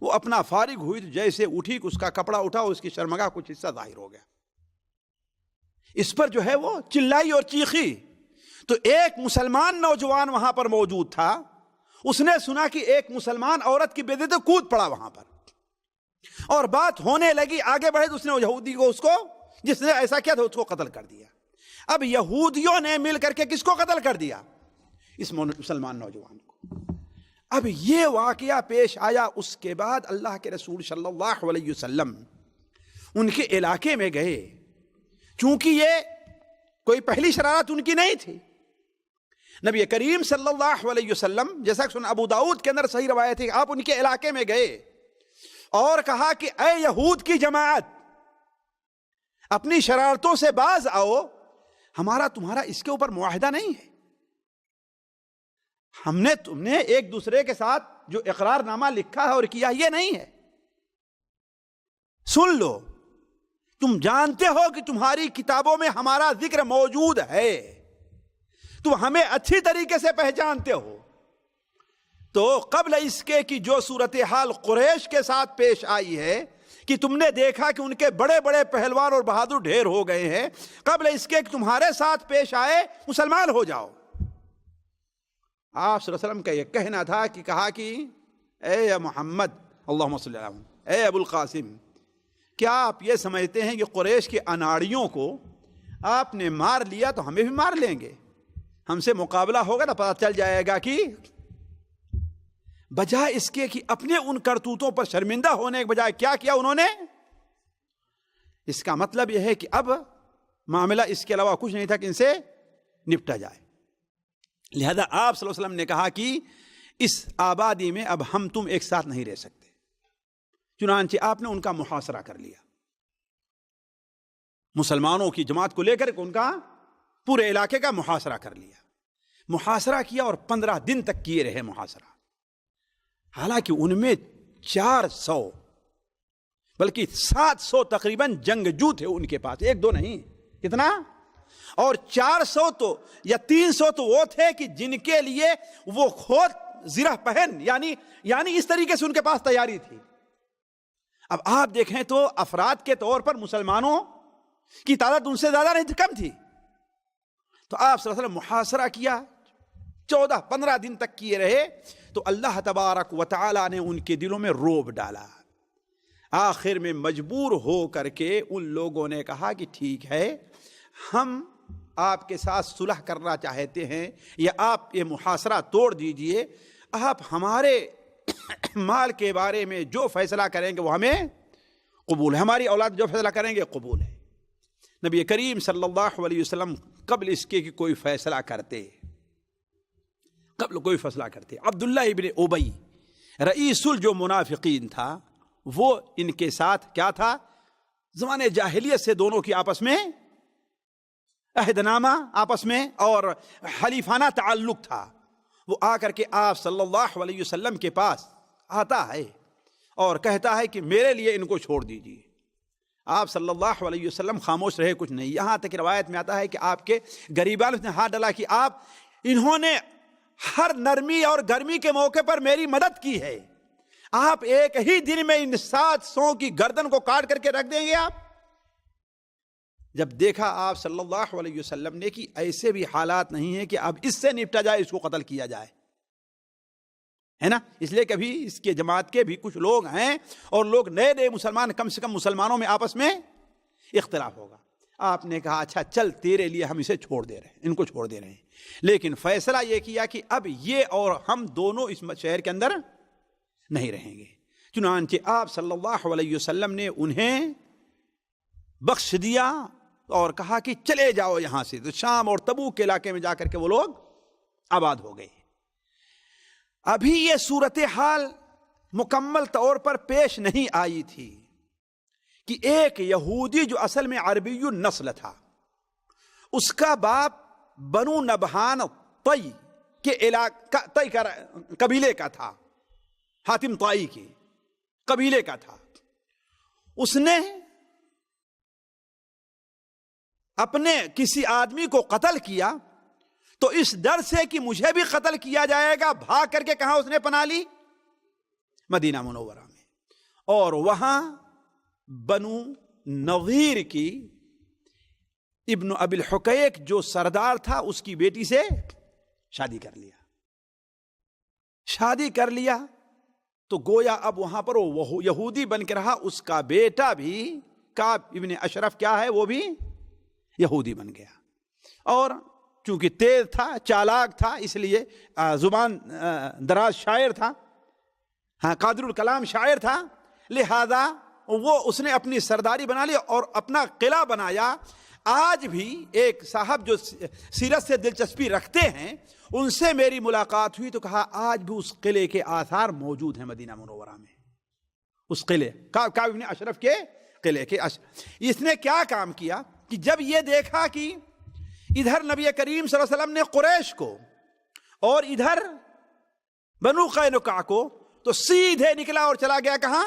وہ اپنا فارغ ہوئی تو جیسے اٹھی کہ اس کا کپڑا اٹھا، اس کی شرمگاہ کچھ حصہ ظاہر ہو گیا. اس پر جو ہے وہ چلائی اور چیخی. تو ایک مسلمان نوجوان وہاں پر موجود تھا، اس نے سنا کہ ایک مسلمان عورت کی بے دردی کود پڑا وہاں پر، اور بات ہونے لگی. آگے بڑھے تو اس نے یہودی کو، اس کو جس نے ایسا کیا تھا، اس کو قتل کر دیا. اب یہودیوں نے مل کر کے کس کو قتل کر دیا؟ اس مسلمان نوجوان کو. اب یہ واقعہ پیش آیا. اس کے بعد اللہ کے رسول صلی اللہ علیہ وسلم ان کے علاقے میں گئے. چونکہ یہ کوئی پہلی شرارت ان کی نہیں تھی. نبی کریم صلی اللہ علیہ وسلم، جیسا کہ سن ابو داؤد کے اندر صحیح روایت ہے، آپ ان کے علاقے میں گئے اور کہا کہ اے یہود کی جماعت، اپنی شرارتوں سے باز آؤ. ہمارا تمہارا اس کے اوپر معاہدہ نہیں ہے. تم نے ایک دوسرے کے ساتھ جو اقرار نامہ لکھا ہے اور کیا، یہ نہیں ہے. سن لو، تم جانتے ہو کہ تمہاری کتابوں میں ہمارا ذکر موجود ہے، تم ہمیں اچھی طریقے سے پہچانتے ہو. تو قبل اس کے کہ جو صورتحال قریش کے ساتھ پیش آئی ہے کہ تم نے دیکھا کہ ان کے بڑے بڑے پہلوان اور بہادر ڈھیر ہو گئے ہیں، قبل اس کے کہ تمہارے ساتھ پیش آئے، مسلمان ہو جاؤ. آپ صلی اللہ علیہ وسلم کا یہ کہنا تھا کہ کہا کہ اے محمد، اللہم صلی اللہ علیہ وسلم، اے ابو القاسم، کیا آپ یہ سمجھتے ہیں کہ قریش کے اناڑیوں کو آپ نے مار لیا تو ہمیں بھی مار لیں گے؟ ہم سے مقابلہ ہوگا نا، پتہ چل جائے گا کہ بجائے اس کے کہ اپنے ان کرتوتوں پر شرمندہ ہونے کے بجائے کیا کیا انہوں نے. اس کا مطلب یہ ہے کہ اب معاملہ اس کے علاوہ کچھ نہیں تھا کہ ان سے نپٹا جائے. لہذا آپ صلی اللہ علیہ وسلم نے کہا کہ اس آبادی میں اب ہم تم ایک ساتھ نہیں رہ سکتے. چنانچہ آپ نے ان کا محاصرہ کر لیا. مسلمانوں کی جماعت کو لے کر ان کا پورے علاقے کا محاصرہ کر لیا. محاصرہ کیا اور 15 دن تک کیے رہے محاصرہ. حالانکہ ان میں 400 بلکہ 700 تقریباً جنگجو تھے ان کے پاس، 1-2 نہیں. کتنا؟ اور 400 تو یا 300 تو وہ تھے کہ جن کے لیے وہ خود زرہ پہن، یعنی اس طریقے سے ان کے پاس تیاری تھی. اب آپ دیکھیں تو افراد کے طور پر مسلمانوں کی تعداد ان سے زیادہ نہیں، کم تھی. تو آپ صلی اللہ علیہ وسلم محاصرہ کیا، 14-15 دن تک کیے رہے. تو اللہ تبارک و تعالی نے ان کے دلوں میں روب ڈالا. آخر میں مجبور ہو کر کے ان لوگوں نے کہا کہ ٹھیک ہے، ہم آپ کے ساتھ صلح کرنا چاہتے ہیں یا آپ یہ محاصرہ توڑ دیجئے، آپ ہمارے مال کے بارے میں جو فیصلہ کریں گے وہ ہمیں قبول ہے، ہماری اولاد جو فیصلہ کریں گے قبول ہے۔ نبی کریم صلی اللہ علیہ وسلم قبل اس کے کہ کوئی فیصلہ کرتے، عبداللہ ابن ابی رئیس جو منافقین تھا، وہ ان کے ساتھ کیا تھا، زمانے جاہلیت سے دونوں کی آپس میں عہد نامہ آپس میں اور حلیفانہ تعلق تھا۔ وہ آ کر کے آپ صلی اللہ علیہ وسلم کے پاس آتا ہے اور کہتا ہے کہ میرے لیے ان کو چھوڑ دیجیے۔ آپ صلی اللہ علیہ وسلم خاموش رہے، کچھ نہیں، یہاں تک روایت میں آتا ہے کہ آپ کے غریبان نے ہاتھ ڈالا کہ انہوں نے ہر نرمی اور گرمی کے موقع پر میری مدد کی ہے، آپ ایک ہی دن میں ان 700 کی گردن کو کاٹ کر کے رکھ دیں گے آپ؟ جب دیکھا آپ صلی اللہ علیہ وسلم نے کہ ایسے بھی حالات نہیں ہیں کہ اب اس سے نپٹا جائے، اس کو قتل کیا جائے، ہے نا، اس لیے کبھی اس کے جماعت کے بھی کچھ لوگ ہیں اور لوگ نئے مسلمان، کم سے کم مسلمانوں میں آپس میں اختلاف ہوگا۔ آپ نے کہا اچھا چل تیرے لیے ہم اسے چھوڑ دے رہے ہیں، ان کو چھوڑ دے رہے ہیں، لیکن فیصلہ یہ کیا کہ اب یہ اور ہم دونوں اس شہر کے اندر نہیں رہیں گے۔ چنانچہ آپ صلی اللہ علیہ وسلم نے انہیں بخش دیا اور کہا کہ چلے جاؤ یہاں سے۔ تو شام اور تبوک کے علاقے میں جا کر کے وہ لوگ آباد ہو گئے۔ ابھی یہ صورتحال مکمل طور پر پیش نہیں آئی تھی کہ ایک یہودی جو اصل میں عربی النسل تھا، اس کا باپ بنو نبہان طی کے علاقہ قبیلے کا تھا، حاتم طائی کے قبیلے کا تھا، اس نے اپنے کسی آدمی کو قتل کیا، تو اس ڈر سے کہ مجھے بھی قتل کیا جائے گا بھاگ کر کے کہاں اس نے پناہ لی؟ مدینہ منورہ میں، اور وہاں بنو نظیر کی ابن ابی الحقیق جو سردار تھا اس کی بیٹی سے شادی کر لیا تو گویا اب وہاں پر وہ یہودی بن کے رہا، اس کا بیٹا بھی کعب ابن اشرف کیا ہے، وہ بھی یہودی بن گیا، اور چونکہ تیز تھا، چالاک تھا، اس لیے زبان دراز شاعر تھا، ہاں قادر الکلام شاعر تھا، لہذا اس نے اپنی سرداری بنا لی اور اپنا قلعہ بنایا۔ آج بھی ایک صاحب جو سیرت سے دلچسپی رکھتے ہیں، ان سے میری ملاقات ہوئی تو کہا آج بھی اس قلعے کے آثار موجود ہیں مدینہ منورہ میں، اس قلعے کعب ابن اشرف کے قلعے کے۔ اس نے کیا کام کیا کہ جب یہ دیکھا کہ ادھر نبی کریم صلی اللہ علیہ وسلم نے قریش کو اور ادھر بنو قینقاع کو، تو سیدھے نکلا اور چلا گیا کہاں؟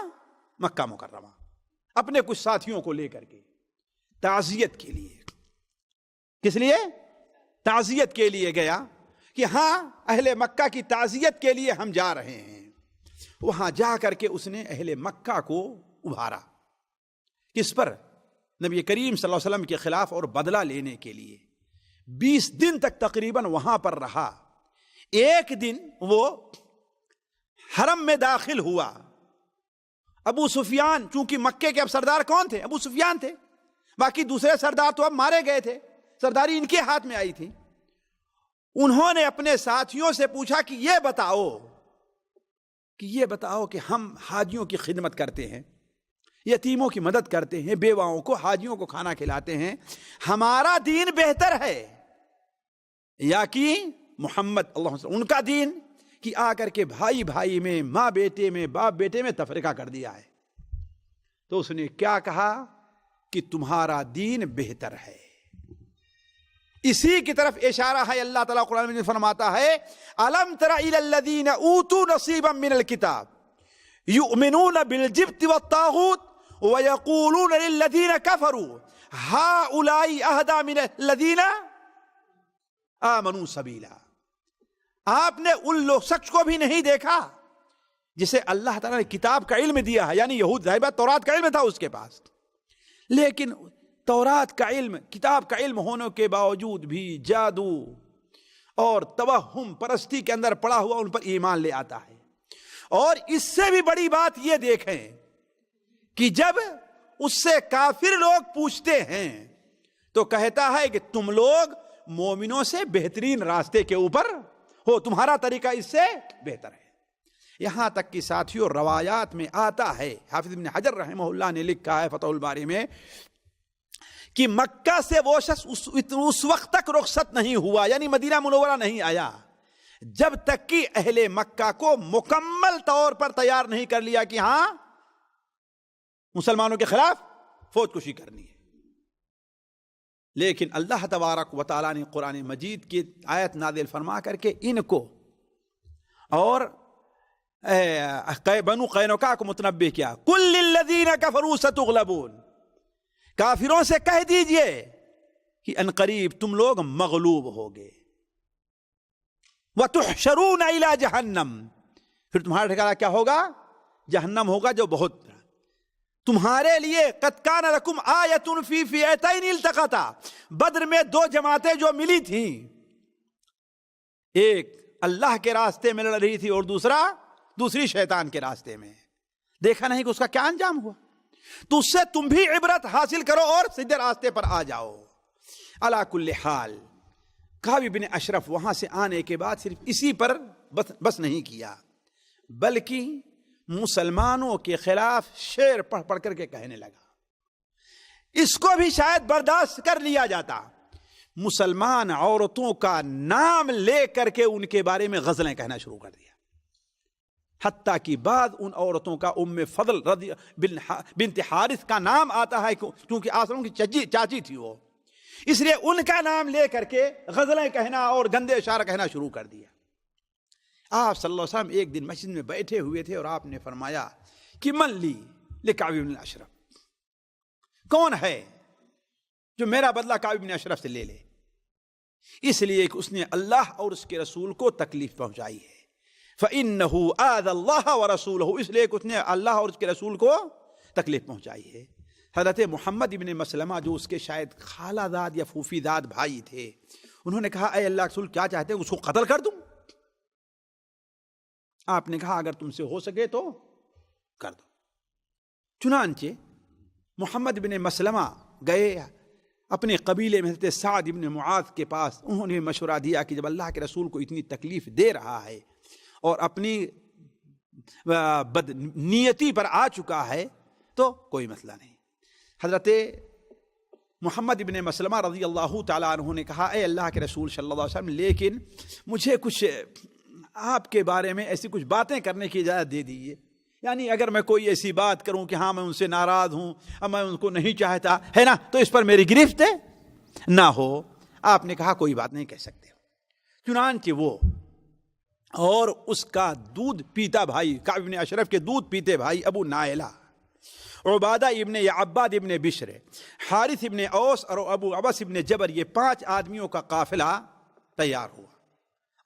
مکہ مکرمہ، اپنے کچھ ساتھیوں کو لے کر کے تعزیت کے لیے۔ کس لیے؟ تعزیت کے لیے گیا کہ ہاں اہل مکہ کی تعزیت کے لیے ہم جا رہے ہیں۔ وہاں جا کر کے اس نے اہل مکہ کو ابھارا، کس پر؟ نبی کریم صلی اللہ علیہ وسلم کے خلاف اور بدلہ لینے کے لیے۔ 20 دن تک تقریباً وہاں پر رہا۔ ایک دن وہ حرم میں داخل ہوا، ابو سفیان، چونکہ مکے کے اب سردار کون تھے؟ ابو سفیان تھے، باقی دوسرے سردار تو اب مارے گئے تھے، سرداری ان کے ہاتھ میں آئی تھی۔ انہوں نے اپنے ساتھیوں سے پوچھا کہ یہ بتاؤ کہ ہم حاجیوں کی خدمت کرتے ہیں، یتیموں کی مدد کرتے ہیں، بیواؤں کو، حاجیوں کو کھانا کھلاتے ہیں، ہمارا دین بہتر ہے یا کہ محمد اللہ علیہ وسلم ان کا دین، کہ آ کر کے بھائی بھائی میں، ماں بیٹے میں، باپ بیٹے میں تفرقہ کر دیا ہے؟ تو اس نے کیا کہا کہ تمہارا دین بہتر ہے۔ اسی کی طرف اشارہ ہے، اللہ تعالیٰ قرآن میں فرماتا ہے أَلَمْ تَرَ إِلَى الَّذِينَ أُوتُوا نَصِيبًا مِنَ الْكِتَابِ يُؤْمِنُونَ بِالْجِبْتِ وَالطَّاغُوتِ وَيَقُولُونَ لِلَّذِينَ كَفَرُوا هَؤُلَاءِ أَهْدَىٰ مِنَ الَّذِينَ آمَنُوا سَبِيلًا۔ آپ نے ان لوگ شخص کو بھی نہیں دیکھا جسے اللہ تعالیٰ نے کتاب کا علم دیا ہے، یعنی یہود ظاہر بات تورات کا علم تھا اس کے پاس، لیکن تورات کا علم، کتاب کا علم ہونے کے باوجود بھی جادو اور توہم پرستی کے اندر پڑا ہوا ان پر ایمان لے آتا ہے۔ اور اس سے بھی بڑی بات یہ دیکھیں کہ جب اس سے کافر لوگ پوچھتے ہیں تو کہتا ہے کہ تم لوگ مومنوں سے بہترین راستے کے اوپر ہو، تمہارا طریقہ اس سے بہتر ہے۔ یہاں تک کہ ساتھیوں روایات میں آتا ہے، حافظ ابن حجر رحمہ اللہ نے لکھا ہے فتح الباری میں، کہ مکہ سے وہ شخص اس وقت تک رخصت نہیں ہوا، یعنی مدینہ منورہ نہیں آیا، جب تک کہ اہل مکہ کو مکمل طور پر تیار نہیں کر لیا کہ ہاں مسلمانوں کے خلاف فوج کشی کرنی ہے۔ لیکن اللہ تبارک و تعالیٰ نے قرآن مجید کی آیت نازل فرما کر کے ان کو اور بنو قینقاع کو متنبہ کیا، قل للذین کفروا ستغلبون، کافروں سے کہہ دیجئے کہ ان قریب تم لوگ مغلوب ہوگے، وتحشرون الی جہنم، پھر تمہارا ٹھکانہ کیا ہوگا؟ جہنم ہوگا، جو بہت تمہارے لیے قد کان لکم آیۃ فی فئتین التقطا، بدر میں دو جماعتیں جو ملی تھیں، ایک اللہ کے راستے میں لڑ رہی تھی اور دوسری شیطان کے راستے میں، دیکھا نہیں کہ اس کا کیا انجام ہوا؟ تو اس سے تم بھی عبرت حاصل کرو اور سیدھے راستے پر آ جاؤ۔ علی کل حال کعب بن اشرف وہاں سے آنے کے بعد صرف اسی پر بس نہیں کیا، بلکہ مسلمانوں کے خلاف شعر پڑھ پڑھ کر کے کہنے لگا۔ اس کو بھی شاید برداشت کر لیا جاتا، مسلمان عورتوں کا نام لے کر کے ان کے بارے میں غزلیں کہنا شروع کر دیا، حتیٰ کہ بعد ان عورتوں کا ام فضل بنت حارث کا نام آتا ہے، کیونکہ آسروں کی چاچی تھی وہ، اس لیے ان کا نام لے کر کے غزلیں کہنا اور گندے اشعار کہنا شروع کر دیا۔ آپ صلی اللہ علیہ وسلم ایک دن مسجد میں بیٹھے ہوئے تھے اور آپ نے فرمایا کہ من لی لکعب بن اشرف، کون ہے جو میرا بدلہ کعب بن اشرف سے لے لے؟ اس لیے کہ اس نے اللہ اور اس کے رسول کو تکلیف پہنچائی ہے، فَإِنَّهُ آذَى اللَّهَ وَرَسُولَهُ، اس لیے کہ اس نے اللہ اور اس کے رسول کو تکلیف پہنچائی ہے۔ حضرت محمد ابن مسلمہ جو اس کے شاید خالہ داد یا پھوپھی داد بھائی تھے، انہوں نے کہا اے اللہ کے رسول کیا چاہتے ہیں، اس کو قتل کر دوں؟ آپ نے کہا اگر تم سے ہو سکے تو کر دو۔ چنانچہ محمد بن مسلمہ گئے اپنے قبیلے میں حضرت سعد بن معاذ کے پاس، انہوں نے مشورہ دیا کہ جب اللہ کے رسول کو اتنی تکلیف دے رہا ہے اور اپنی بدنیتی پر آ چکا ہے تو کوئی مسئلہ نہیں۔ حضرت محمد بن مسلمہ رضی اللہ تعالیٰ عنہ نے کہا اے اللہ کے رسول صلی اللہ علیہ وسلم، لیکن مجھے کچھ آپ کے بارے میں ایسی کچھ باتیں کرنے کی اجازت دے دیجیے، یعنی اگر میں کوئی ایسی بات کروں کہ ہاں میں ان سے ناراض ہوں اور میں ان کو نہیں چاہتا ہے نا، تو اس پر میری گرفت نہ ہو۔ آپ نے کہا کوئی بات نہیں کہہ سکتے۔ چنانچہ وہ اور اس کا دودھ پیتا بھائی، کعب بن اشرف کے دودھ پیتے بھائی ابو نائلہ، عبادہ ابن عباد ابن بشر، حارث ابن اوس اور ابو عبس ابن جبر، یہ 5 آدمیوں کا قافلہ تیار ہوا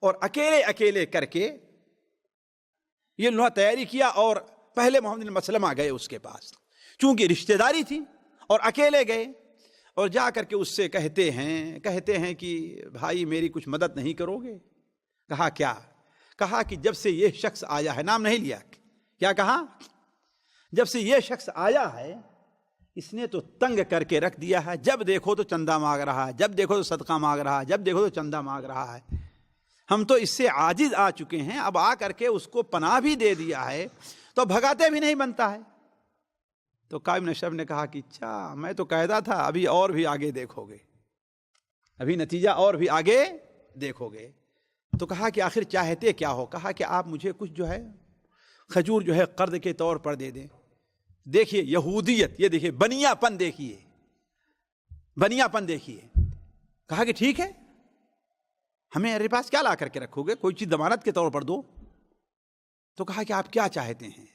اور اکیلے اکیلے کر کے یہ انہوں نے تیاری کیا اور پہلے محمد بن مسلمہ گئے اس کے پاس، چونکہ رشتہ داری تھی اور اکیلے گئے اور جا کر کے اس سے کہتے ہیں کہ بھائی میری کچھ مدد نہیں کرو گے؟ کہا کیا؟ کہا کہ جب سے یہ شخص آیا ہے، نام نہیں لیا، کیا کہا؟ جب سے یہ شخص آیا ہے اس نے تو تنگ کر کے رکھ دیا ہے، جب دیکھو تو چندہ مانگ رہا ہے، جب دیکھو تو صدقہ مانگ رہا ہے، جب دیکھو تو چندہ مانگ رہا ہے، ہم تو اس سے عاجز آ چکے ہیں، اب آ کر کے اس کو پناہ بھی دے دیا ہے تو بھگاتے بھی نہیں بنتا ہے۔ تو کعب بن اشرف نے کہا کہ اچھا میں تو کہتا تھا ابھی اور بھی آگے دیکھو گے، ابھی نتیجہ اور بھی آگے دیکھو گے۔ تو کہا کہ آخر چاہتے کیا ہو؟ کہا کہ آپ مجھے کچھ جو ہے کھجور جو ہے قرض کے طور پر دے دیں۔ دیکھیے یہودیت، یہ دیکھیے بنیا پن، دیکھیے بنیا پن دیکھیے۔ کہا کہ ٹھیک ہے، ہمیں میرے پاس کیا لا کر کے رکھو گے، کوئی چیز ضمانت کے طور پر دو۔ تو کہا کہ آپ کیا چاہتے ہیں؟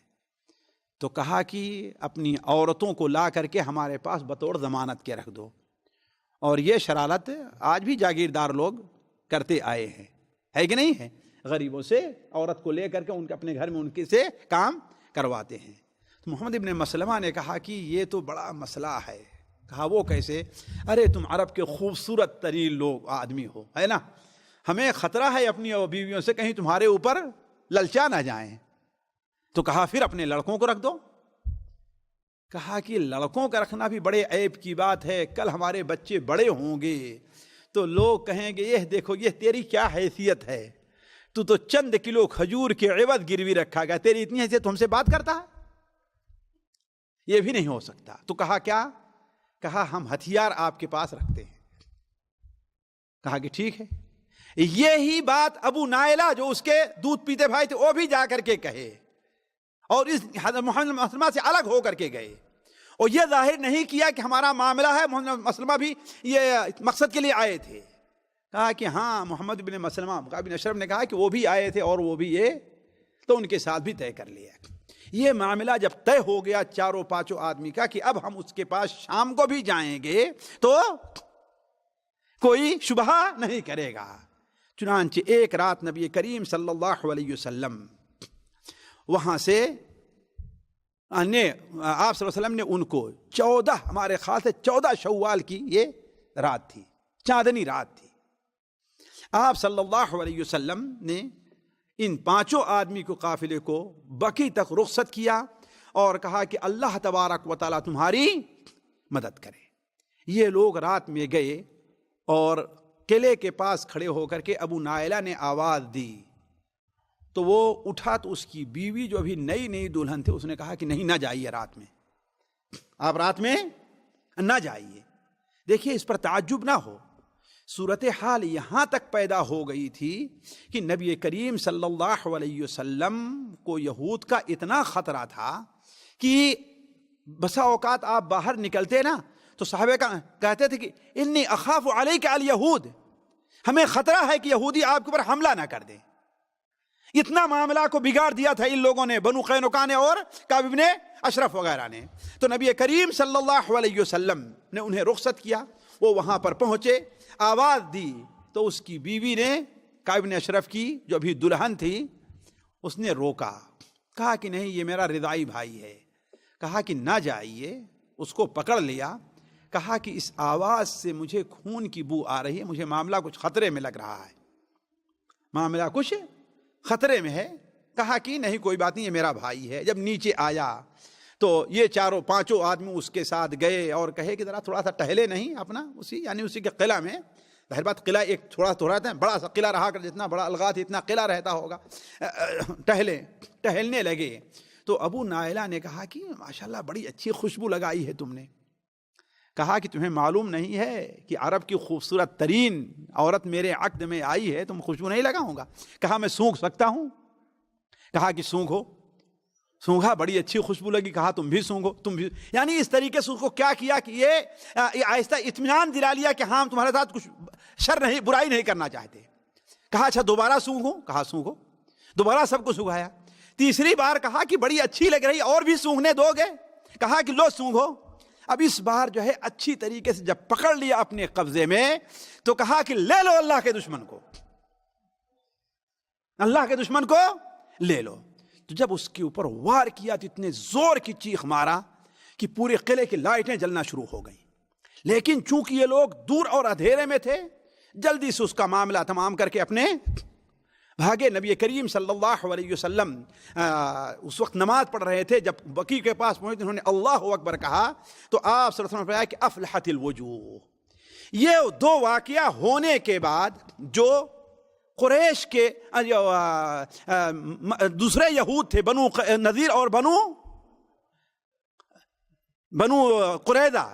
تو کہا کہ اپنی عورتوں کو لا کر کے ہمارے پاس بطور ضمانت کے رکھ دو، اور یہ شرارت آج بھی جاگیردار لوگ کرتے آئے ہیں، ہے کہ نہیں ہے؟ غریبوں سے عورت کو لے کر کے ان کے اپنے گھر میں ان کے سے کام کرواتے ہیں۔ تو محمد ابن مسلمہ نے کہا کہ یہ تو بڑا مسئلہ ہے۔ کہا وہ کیسے؟ ارے تم عرب کے خوبصورت ترین لوگ آدمی ہو، ہے نا، ہمیں خطرہ ہے اپنی بیویوں سے کہیں تمہارے اوپر للچا نہ جائیں۔ تو کہا پھر اپنے لڑکوں کو رکھ دو۔ کہا کہ لڑکوں کا رکھنا بھی بڑے عیب کی بات ہے، کل ہمارے بچے بڑے ہوں گے تو لوگ کہیں گے یہ دیکھو یہ تیری کیا حیثیت ہے، تو چند کلو کھجور کے عوض گروی رکھا گیا، تیری اتنی حیثیت ہم سے بات کرتا ہے؟ یہ بھی نہیں ہو سکتا۔ تو کہا کیا؟ کہا ہم ہتھیار آپ کے پاس رکھتے ہیں۔ کہا کہ ٹھیک ہے۔ یہی بات ابو نائلہ جو اس کے دودھ پیتے بھائی تھے وہ بھی جا کر کے کہے اور اس حضرت محمد مسلمہ سے الگ ہو کر کے گئے، اور یہ ظاہر نہیں کیا کہ ہمارا معاملہ ہے، محمد مسلمہ بھی یہ مقصد کے لیے آئے تھے۔ کہا کہ ہاں محمد بن مسلمہ بن اشرف نے کہا کہ وہ بھی آئے تھے اور وہ بھی یہ، تو ان کے ساتھ بھی طے کر لیا۔ یہ معاملہ جب طے ہو گیا چاروں پانچوں آدمی کا کہ اب ہم اس کے پاس شام کو بھی جائیں گے تو کوئی شبہ نہیں کرے گا، چنانچہ ایک رات نبی کریم صلی اللہ علیہ وسلم وہاں سے آپ صلی اللہ علیہ وسلم نے ان کو 14 ہمارے خیال سے 14 شوال کی یہ رات تھی، چاندنی رات تھی، آپ صلی اللہ علیہ وسلم نے ان پانچوں آدمی کو قافلے کو بقی تک رخصت کیا اور کہا کہ اللہ تبارک و تعالیٰ تمہاری مدد کرے۔ یہ لوگ رات میں گئے اور قلعے کے پاس کھڑے ہو کر کے ابو نائلہ نے آواز دی تو وہ اٹھا، تو اس کی بیوی جو ابھی نئی نئی دلہن تھے اس نے کہا کہ نہیں، نہ جائیے رات میں، آپ رات میں نہ جائیے۔ دیکھیے اس پر تعجب نہ ہو، صورتحال یہاں تک پیدا ہو گئی تھی کہ نبی کریم صلی اللہ علیہ وسلم کو یہود کا اتنا خطرہ تھا کہ بسا اوقات آپ باہر نکلتے نا تو صحابہ کہتے تھے کہ انی اخاف علیک الیہود، ہمیں خطرہ ہے کہ یہودی آپ کے اوپر حملہ نہ کر دیں۔ اتنا معاملہ کو بگاڑ دیا تھا ان لوگوں نے، بنو قینقاع نے اور کعب بن اشرف وغیرہ نے۔ تو نبی کریم صلی اللہ علیہ وسلم نے انہیں رخصت کیا، وہ وہاں پر پہنچے، آواز دی تو اس کی بیوی نے کعب بن اشرف کی جو ابھی دلہن تھی اس نے روکا، کہا کہ نہیں یہ میرا رضائی بھائی ہے، کہا کہ نہ جائیے، اس کو پکڑ لیا، کہا کہ اس آواز سے مجھے خون کی بو آ رہی ہے، مجھے معاملہ کچھ خطرے میں لگ رہا ہے، معاملہ کچھ خطرے میں ہے۔ کہا کہ نہیں کوئی بات نہیں، یہ میرا بھائی ہے۔ جب نیچے آیا تو یہ چاروں پانچوں آدمی اس کے ساتھ گئے اور کہے کہ ذرا تھوڑا سا ٹہلے نہیں اپنا، اسی کے قلعہ میں، ظاہر بات قلعہ ایک تھوڑا تھا، بڑا سا قلعہ رہا کر جتنا بڑا الغا تھی اتنا قلعہ رہتا ہوگا، ٹہلنے لگے۔ تو ابو نائلہ نے کہا کہ ماشاءاللہ بڑی اچھی خوشبو لگائی ہے تم نے۔ کہا کہ تمہیں معلوم نہیں ہے کہ عرب کی خوبصورت ترین عورت میرے عقد میں آئی ہے، تم خوشبو نہیں لگاؤں گا؟ کہا میں سونگھ سکتا ہوں؟ کہا کہ سونگھو۔ سونگھا، بڑی اچھی خوشبو لگی، کہا تم بھی سونگھو، تم بھی، یعنی اس طریقے سے اس کو کیا کیا کہ یہ آہستہ اطمینان دلا لیا کہ ہاں تمہارے ساتھ کچھ شر نہیں، برائی نہیں کرنا چاہتے۔ کہا اچھا دوبارہ سونگھو؟ کہا سونگھو۔ دوبارہ سب کو سونگھایا۔ تیسری بار کہا کہ بڑی اچھی لگ رہی، اور بھی سونگھنے دو گے؟ کہا کہ لو سونگھو۔ اب اس بار جو ہے اچھی طریقے سے جب پکڑ لیا اپنے قبضے میں تو کہا کہ لے لو اللہ کے دشمن کو، اللہ کے دشمن کو لے لو۔ تو جب اس کے اوپر وار کیا تو اتنے زور کی چیخ مارا کہ پورے قلعے کی لائٹیں جلنا شروع ہو گئیں، لیکن چونکہ یہ لوگ دور اور اندھیرے میں تھے جلدی سے اس کا معاملہ تمام کر کے اپنے بھاگے۔ نبی کریم صلی اللہ علیہ وسلم اس وقت نماز پڑھ رہے تھے، جب بقیع کے پاس پہنچے انہوں نے اللہ اکبر کہا تو آپ صلی اللہ علیہ وسلم نے فرمایا کہ افلحت الوجوہ۔ یہ دو واقعہ ہونے کے بعد جو قریش کے دوسرے یہود تھے، بنو نذیر اور بنو قریظہ،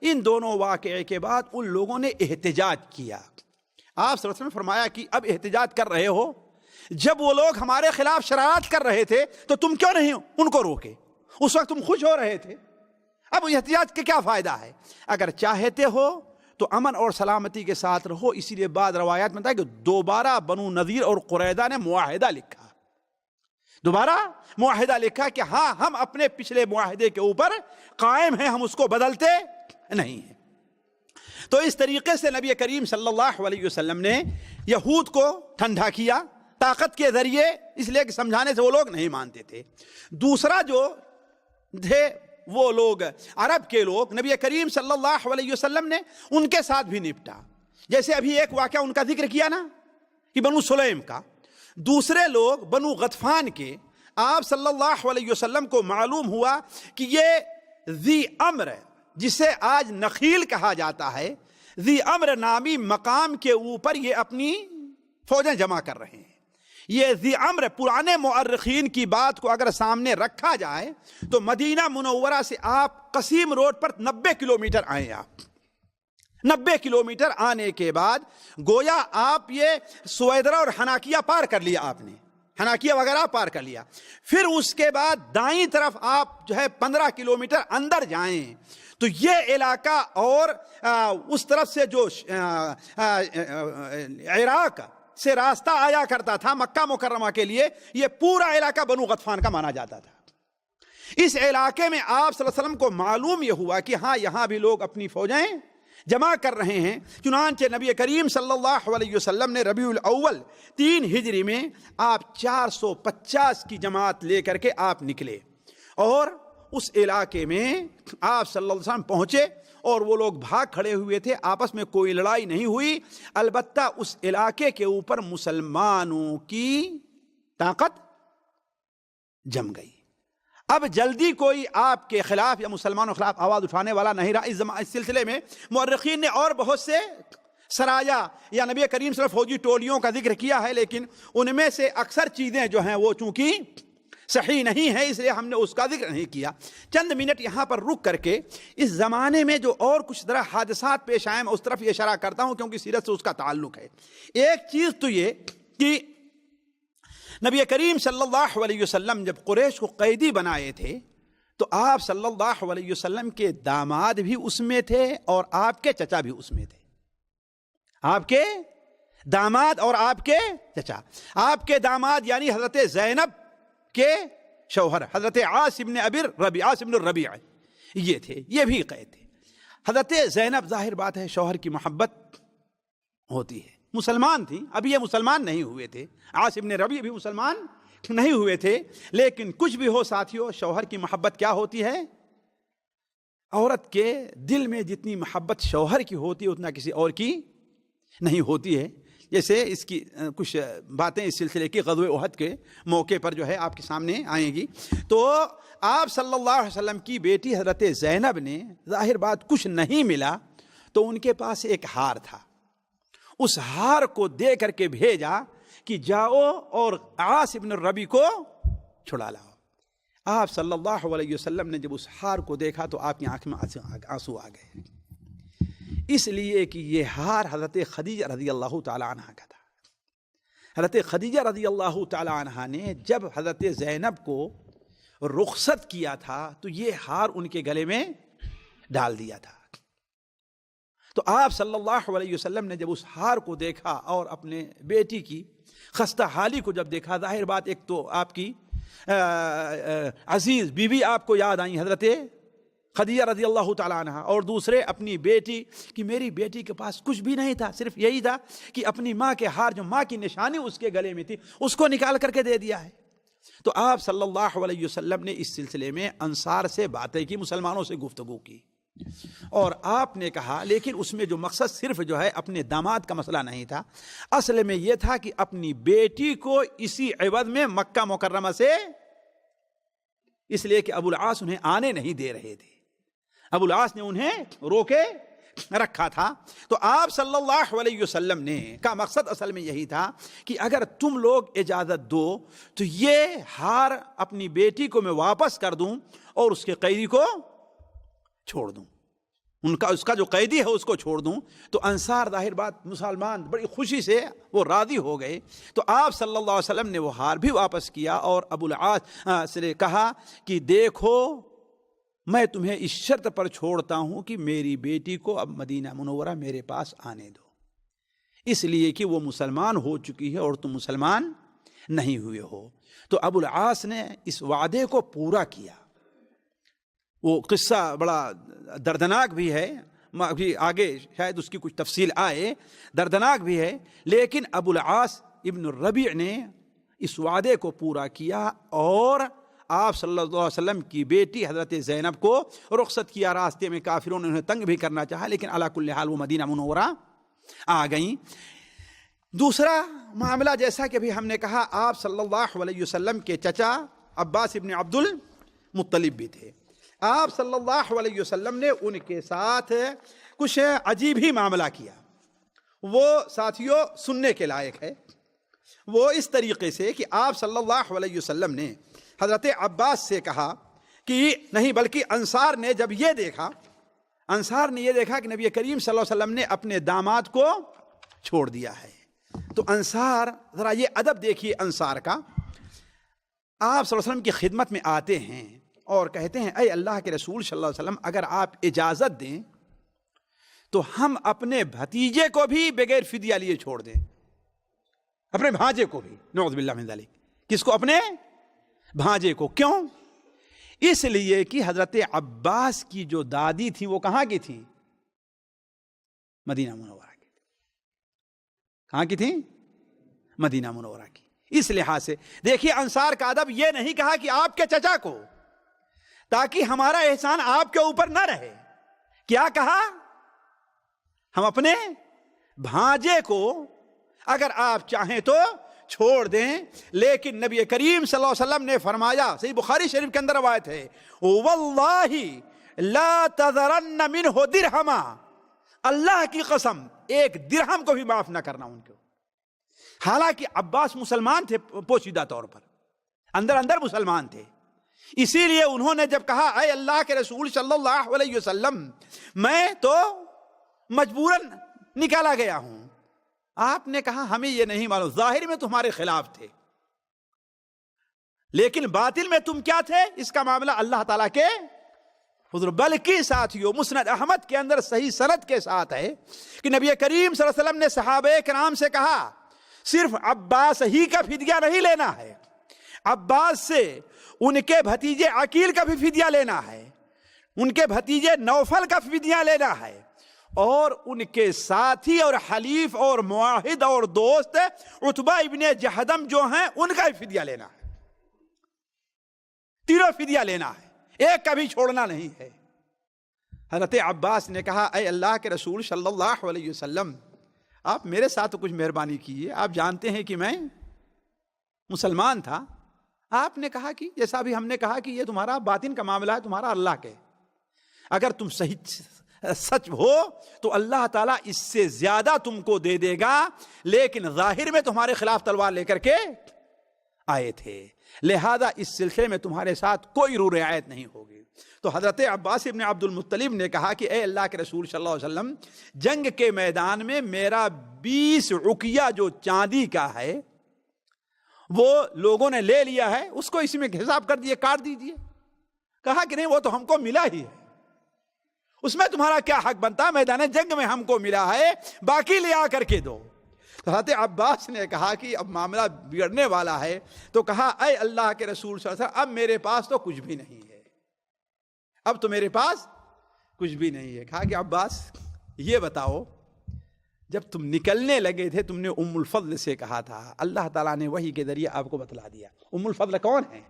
ان دونوں واقعے کے بعد ان لوگوں نے احتجاج کیا۔ آپ صلی اللہ علیہ وسلم نے فرمایا کہ اب احتجاج کر رہے ہو، جب وہ لوگ ہمارے خلاف شرارت کر رہے تھے تو تم کیوں نہیں ان کو روکے؟ اس وقت تم خوش ہو رہے تھے، اب احتجاج کا کیا فائدہ ہے؟ اگر چاہتے ہو تو امن اور سلامتی کے ساتھ رہو۔ اسی لیے بعض روایات میں تھا کہ دوبارہ بنو نذیر اور قریظہ نے معاہدہ لکھا، دوبارہ معاہدہ لکھا کہ ہاں ہم اپنے پچھلے معاہدے کے اوپر قائم ہیں، ہم اس کو بدلتے نہیں ہیں۔ تو اس طریقے سے نبی کریم صلی اللہ علیہ وسلم نے یہود کو ٹھنڈا کیا طاقت کے ذریعے، اس لیے کہ سمجھانے سے وہ لوگ نہیں مانتے تھے۔ دوسرا جو تھے وہ لوگ عرب کے لوگ، نبی کریم صلی اللہ علیہ وسلم نے ان کے ساتھ بھی نپٹا۔ جیسے ابھی ایک واقعہ ان کا ذکر کیا نا کہ بنو سلیم کا، دوسرے لوگ بنو غطفان کے، آپ صلی اللہ علیہ وسلم کو معلوم ہوا کہ یہ ذی امر، جسے آج نخیل کہا جاتا ہے، ذی امر نامی مقام کے اوپر یہ اپنی فوجیں جمع کر رہے ہیں۔ یہ ذی امر پرانے مؤرخین کی بات کو اگر سامنے رکھا جائے تو مدینہ منورہ سے آپ قصیم روڈ پر 90 کلومیٹر آئیں، آپ 90 کلومیٹر آنے کے بعد گویا آپ یہ سویدرا اور حناکیہ پار کر لیا، آپ نے حناکیہ وغیرہ پار کر لیا۔ پھر اس کے بعد دائیں طرف آپ جو ہے 15 کلومیٹر اندر جائیں تو یہ علاقہ اور اس طرف سے جو عراق سے راستہ آیا کرتا تھا مکہ مکرمہ کے لیے، یہ پورا علاقہ بنو غطفان کا مانا جاتا تھا۔ اس علاقے میں آپ صلی اللہ علیہ وسلم کو معلوم یہ ہوا کہ ہاں یہاں بھی لوگ اپنی فوجیں جمع کر رہے ہیں، چنانچہ نبی کریم صلی اللہ علیہ وسلم نے ربیع الاول 3 ہجری میں آپ 450 کی جماعت لے کر کے آپ نکلے اور اس علاقے میں آپ صلی اللہ علیہ وسلم پہنچے، اور وہ لوگ بھاگ کھڑے ہوئے تھے، آپس میں کوئی لڑائی نہیں ہوئی، البتہ اس علاقے کے اوپر مسلمانوں کی طاقت جم گئی۔ اب جلدی کوئی آپ کے خلاف یا مسلمانوں کے خلاف آواز اٹھانے والا نہیں رہا۔ اس سلسلے میں مورخین نے اور بہت سے سرایا یا نبی کریم صلی اللہ علیہ وسلم فوجی ٹولیوں کا ذکر کیا ہے، لیکن ان میں سے اکثر چیزیں جو ہیں وہ چونکہ صحیح نہیں ہے، اس لیے ہم نے اس کا ذکر نہیں کیا۔ چند منٹ یہاں پر رک کر کے اس زمانے میں جو اور کچھ طرح حادثات پیش آئے میں اس طرف یہ اشارہ کرتا ہوں کیونکہ سیرت سے اس کا تعلق ہے۔ ایک چیز تو یہ کہ نبی کریم صلی اللہ علیہ وسلم جب قریش کو قیدی بنائے تھے تو آپ صلی اللہ علیہ وسلم کے داماد بھی اس میں تھے اور آپ کے چچا بھی اس میں تھے۔ آپ کے داماد اور آپ کے چچا، آپ کے داماد یعنی حضرت زینب کے شوہر حضرت عاص بن الربیع یہ تھے، یہ بھی قید تھے۔ حضرت زینب ظاہر بات ہے شوہر کی محبت ہوتی ہے، مسلمان تھی، ابھی یہ مسلمان نہیں ہوئے تھے، عاص بن ربیع بھی مسلمان نہیں ہوئے تھے، لیکن کچھ بھی ہو ساتھیوں، شوہر کی محبت کیا ہوتی ہے؟ عورت کے دل میں جتنی محبت شوہر کی ہوتی ہے اتنا کسی اور کی نہیں ہوتی ہے۔ جیسے اس کی کچھ باتیں اس سلسلے کی غزوہ احد کے موقع پر جو ہے آپ کے سامنے آئیں گی۔ تو آپ صلی اللہ علیہ وسلم کی بیٹی حضرت زینب نے ظاہر بات کچھ نہیں ملا تو ان کے پاس ایک ہار تھا، اس ہار کو دے کر کے بھیجا کہ جاؤ اور عاص بن الربیع کو چھڑا لاؤ۔ آپ صلی اللہ علیہ وسلم نے جب اس ہار کو دیکھا تو آپ کی آنکھ میں آنسو آ گئے، اس لیے کہ یہ ہار حضرت خدیجہ رضی اللہ تعالی عنہ کا تھا۔ حضرت خدیجہ رضی اللہ تعالی عنہ نے جب حضرت زینب کو رخصت کیا تھا تو یہ ہار ان کے گلے میں ڈال دیا تھا۔ تو آپ صلی اللہ علیہ وسلم نے جب اس ہار کو دیکھا اور اپنے بیٹی کی خستہ حالی کو جب دیکھا، ظاہر بات ایک تو آپ کی عزیز بیوی آپ کو یاد آئی حضرت خدیجہ رضی اللہ تعالی عنہ، اور دوسرے اپنی بیٹی کہ میری بیٹی کے پاس کچھ بھی نہیں تھا، صرف یہی تھا کہ اپنی ماں کے ہار جو ماں کی نشانی اس کے گلے میں تھی اس کو نکال کر کے دے دیا ہے۔ تو آپ صلی اللہ علیہ وسلم نے اس سلسلے میں انصار سے باتیں کی، مسلمانوں سے گفتگو کی، اور آپ نے کہا، لیکن اس میں جو مقصد صرف جو ہے اپنے داماد کا مسئلہ نہیں تھا، اصل میں یہ تھا کہ اپنی بیٹی کو اسی عوض میں مکہ مکرمہ سے، اس لیے کہ ابو العاص انہیں آنے نہیں دے رہے تھے، ابو العاص نے انہیں روکے رکھا تھا۔ تو آپ صلی اللہ علیہ وسلم نے کا مقصد اصل میں یہی تھا کہ اگر تم لوگ اجازت دو تو یہ ہار اپنی بیٹی کو میں واپس کر دوں اور اس کے قیدی کو چھوڑ دوں، اس کا جو قیدی ہے اس کو چھوڑ دوں۔ تو انصار ظاہر بات مسلمان بڑی خوشی سے وہ راضی ہو گئے۔ تو آپ صلی اللہ علیہ وسلم نے وہ ہار بھی واپس کیا اور ابو العاص سے کہا کہ دیکھو میں تمہیں اس شرط پر چھوڑتا ہوں کہ میری بیٹی کو اب مدینہ منورہ میرے پاس آنے دو، اس لیے کہ وہ مسلمان ہو چکی ہے اور تم مسلمان نہیں ہوئے ہو۔ تو ابو العاص نے اس وعدے کو پورا کیا۔ وہ قصہ بڑا دردناک بھی ہے، ابھی آگے شاید اس کی کچھ تفصیل آئے، دردناک بھی ہے، لیکن ابو العاص ابن الربیع نے اس وعدے کو پورا کیا اور آپ صلی اللہ علیہ وسلم کی بیٹی حضرت زینب کو رخصت کیا۔ راستے میں کافروں نے انہیں تنگ بھی کرنا چاہا، لیکن علی کل حال وہ مدینہ منورہ آ گئیں۔ دوسرا معاملہ جیسا کہ بھی ہم نے کہا، آپ صلی اللہ علیہ وسلم کے چچا عباس ابن عبد المطلب بھی تھے۔ آپ صلی اللہ علیہ وسلم نے ان کے ساتھ کچھ عجیب ہی معاملہ کیا. وہ ساتھیوں سننے کے لائق ہے. وہ اس طریقے سے کہ آپ صلی اللہ علیہ وسلم نے حضرت عباس سے کہا کہ نہیں، بلکہ انصار نے جب یہ دیکھا، انصار نے یہ دیکھا کہ نبی کریم صلی اللہ علیہ وسلم نے اپنے داماد کو چھوڑ دیا ہے، تو انصار، ذرا یہ ادب دیکھیے انصار کا. آپ صلی اللہ علیہ وسلم کی خدمت میں آتے ہیں اور کہتے ہیں اے اللہ کے رسول صلی اللہ علیہ وسلم، اگر آپ اجازت دیں تو ہم اپنے بھتیجے کو بھی بغیر فدیہ لیے چھوڑ دیں، اپنے بھانجے کو بھی. نعوذ باللہ من ذلک. کس کو؟ اپنے بھانجے کو. کیوں؟ اس لیے کہ حضرت عباس کی جو دادی تھی وہ کہاں کی تھی؟ مدینہ منورہ کی. کہاں کی تھی؟ مدینہ منورہ کی. اس لحاظ سے دیکھیے انصار کا ادب، یہ نہیں کہا کہ آپ کے چچا کو، تاکہ ہمارا احسان آپ کے اوپر نہ رہے. کیا کہا؟ ہم اپنے بھانجے کو اگر آپ چاہیں تو چھوڑ دیں. لیکن نبی کریم صلی اللہ علیہ وسلم نے فرمایا، صحیح بخاری شریف کے اندر روایت ہے، واللہ لا تذرن منہ درہما، اللہ کی قسم ایک درہم کو بھی معاف نہ کرنا ان کو. حالانکہ عباس مسلمان تھے پوشیدہ طور پر، اندر اندر مسلمان تھے. اسی لیے انہوں نے جب کہا اے اللہ کے رسول صلی اللہ علیہ وسلم، میں تو مجبوراً نکالا گیا ہوں، آپ نے کہا ہمیں یہ نہیں معلوم، ظاہر میں تمہارے خلاف تھے لیکن باطل میں تم کیا تھے، اس کا معاملہ اللہ تعالیٰ کے حضور. بلکہ ساتھیوں مسند احمد کے اندر صحیح سند کے ساتھ ہے کہ نبی کریم صلی اللہ علیہ وسلم نے صحابہ کرام سے کہا صرف عباس ہی کا فدیہ نہیں لینا ہے، عباس سے ان کے بھتیجے عقیل کا بھی فدیہ لینا ہے، ان کے بھتیجے نوفل کا فدیہ لینا ہے، اور ان کے ساتھی اور حلیف اور معاہد اور دوست عتبہ ابن جہدم جو ہیں ان کا بھی فدیہ لینا ہے. تینوں فدیہ لینا ہے، ایک کا بھی چھوڑنا نہیں ہے. حضرت عباس نے کہا اے اللہ کے رسول صلی اللہ علیہ وسلم، آپ میرے ساتھ کچھ مہربانی کیجیے، آپ جانتے ہیں کہ میں مسلمان تھا. آپ نے کہا کہ جیسا بھی ہم نے کہا کہ یہ تمہارا باطن کا معاملہ ہے، تمہارا اللہ کے، اگر تم صحیح سچ ہو تو اللہ تعالیٰ اس سے زیادہ تم کو دے دے گا، لیکن ظاہر میں تمہارے خلاف تلوار لے کر کے آئے تھے، لہذا اس سلسلے میں تمہارے ساتھ کوئی رو رعایت نہیں ہوگی. تو حضرت عباس ابن عبد المطلب نے کہا کہ اے اللہ کے رسول صلی اللہ علیہ وسلم، جنگ کے میدان میں میرا 20 عقیہ جو چاندی کا ہے وہ لوگوں نے لے لیا ہے، اس کو اسی میں حساب کر دیے، کاٹ دیجیے. کہا کہ نہیں، وہ تو ہم کو ملا ہی ہے، اس میں تمہارا کیا حق بنتا، میدان جنگ میں ہم کو ملا ہے، باقی لے آ کر کے دو. حضرت عباس نے کہا کہ اب معاملہ بگڑنے والا ہے، تو کہا اے اللہ کے رسول صلی اللہ علیہ وسلم، اب میرے پاس تو کچھ بھی نہیں ہے، اب تو میرے پاس کچھ بھی نہیں ہے. کہا کہ عباس یہ بتاؤ، جب تم نکلنے لگے تھے تم نے ام الفضل سے کہا تھا، اللہ تعالیٰ نے وحی کے ذریعے آپ کو بتلا دیا. ام الفضل کون ہے؟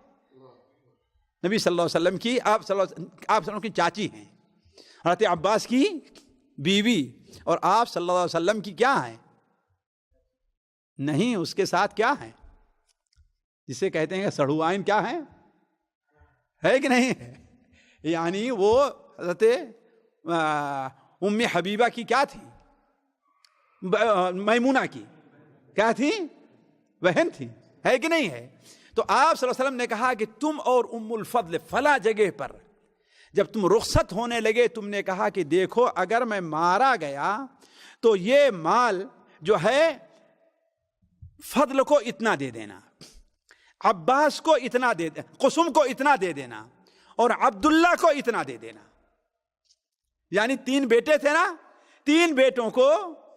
نبی صلی اللہ علیہ وسلم کی، آپ صلی اللہ علیہ وسلم کی چاچی ہیں، حضرت عباس کی بیوی، اور آپ صلی اللہ علیہ وسلم کی کیا ہیں؟ نہیں، اس کے ساتھ کیا ہیں؟ جسے کہتے ہیں سڑھوائن، کیا ہیں؟ ہے کہ نہیں ہے؟ یعنی وہ حضرت ام حبیبہ کی کیا تھی؟ میمونہ کی کیا تھی؟ بہن تھی، ہے کہ نہیں ہے؟ تو آپ صلی اللہ علیہ وسلم نے کہا کہ تم اور ام الفضل فلاں جگہ پر جب تم رخصت ہونے لگے، تم نے کہا کہ دیکھو اگر میں مارا گیا تو یہ مال جو ہے فضل کو اتنا دے دینا، عباس کو اتنا دے دینا، قسم کو اتنا دے دینا، اور عبداللہ کو اتنا دے دینا. یعنی 3 بیٹے تھے نا، 3 بیٹوں کو،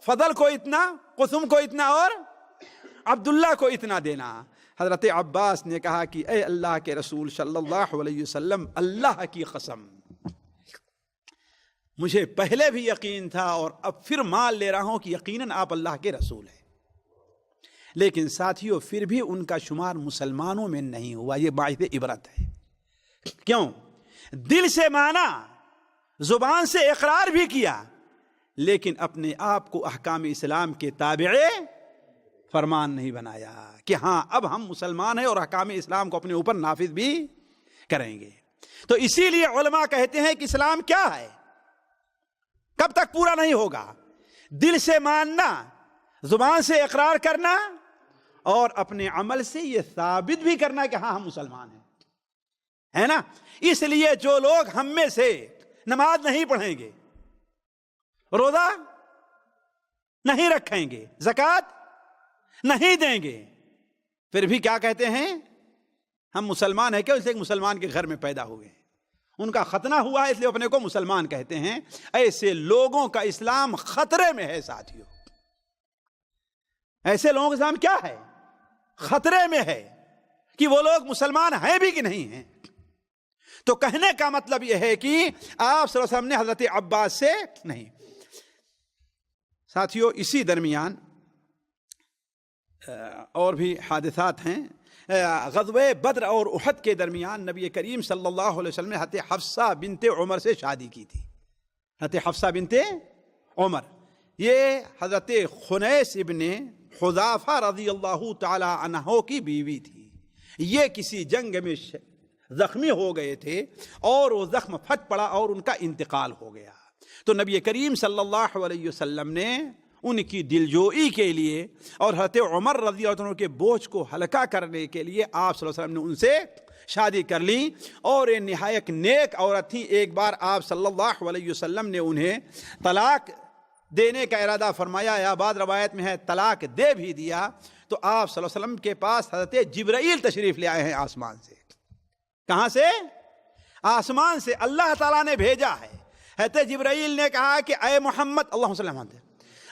فضل کو اتنا، قسم کو اتنا، اور عبداللہ کو اتنا دینا. حضرت عباس نے کہا کہ اے اللہ کے رسول صلی اللہ علیہ وسلم، اللہ کی قسم مجھے پہلے بھی یقین تھا اور اب پھر مان لے رہا ہوں کہ یقیناً آپ اللہ کے رسول ہیں، لیکن ساتھیوں پھر بھی ان کا شمار مسلمانوں میں نہیں ہوا. یہ باعث عبرت ہے. کیوں؟ دل سے مانا، زبان سے اقرار بھی کیا، لیکن اپنے آپ کو احکام اسلام کے تابع فرمان نہیں بنایا کہ ہاں اب ہم مسلمان ہیں اور احکام اسلام کو اپنے اوپر نافذ بھی کریں گے. تو اسی لیے علماء کہتے ہیں کہ اسلام کیا ہے، کب تک پورا نہیں ہوگا؟ دل سے ماننا، زبان سے اقرار کرنا، اور اپنے عمل سے یہ ثابت بھی کرنا کہ ہاں ہم مسلمان ہیں، ہے نا؟ اس لیے جو لوگ ہم میں سے نماز نہیں پڑھیں گے، روزہ نہیں رکھیں گے، زکوٰۃ نہیں دیں گے، پھر بھی کیا کہتے ہیں؟ ہم مسلمان ہیں. کیا اس ایک مسلمان کے گھر میں پیدا ہوئے ہیں، ان کا ختنہ ہوا ہے اس لیے اپنے کو مسلمان کہتے ہیں. ایسے لوگوں کا اسلام خطرے میں ہے ساتھیوں. ایسے لوگوں کا اسلام کیا ہے؟ خطرے میں ہے کہ وہ لوگ مسلمان ہیں بھی کہ نہیں ہیں. تو کہنے کا مطلب یہ ہے کہ آپ صلی اللہ علیہ وسلم نے حضرت عباس سے نہیں. ساتھیوں اسی درمیان اور بھی حادثات ہیں. غزوہ بدر اور احد کے درمیان نبی کریم صلی اللہ علیہ وسلم نے حضرت حفصہ بنت عمر سے شادی کی تھی. حضرت حفصہ بنت عمر یہ حضرت خنیس ابن حذافہ رضی اللہ تعالی عنہ کی بیوی تھی. یہ کسی جنگ میں زخمی ہو گئے تھے اور وہ زخم پھٹ پڑا اور ان کا انتقال ہو گیا. تو نبی کریم صلی اللہ علیہ وسلم نے ان کی دلجوئی کے لیے اور حضرت عمر رضی اللہ عنہ کے بوجھ کو ہلکا کرنے کے لیے آپ صلی اللہ علیہ وسلم نے ان سے شادی کر لی. اور یہ نہایت نیک عورت تھی. ایک بار آپ صلی اللہ علیہ وسلم نے انہیں طلاق دینے کا ارادہ فرمایا، یا بعض روایت میں ہے طلاق دے بھی دیا. تو آپ صلی اللہ علیہ وسلم کے پاس حضرت جبرائیل تشریف لے آئے ہیں آسمان سے. کہاں سے؟ آسمان سے اللہ تعالیٰ نے بھیجا ہے. حضرت جبرائیل نے کہا کہ اے محمد، اللہم صلی اللہ علیہ وسلم،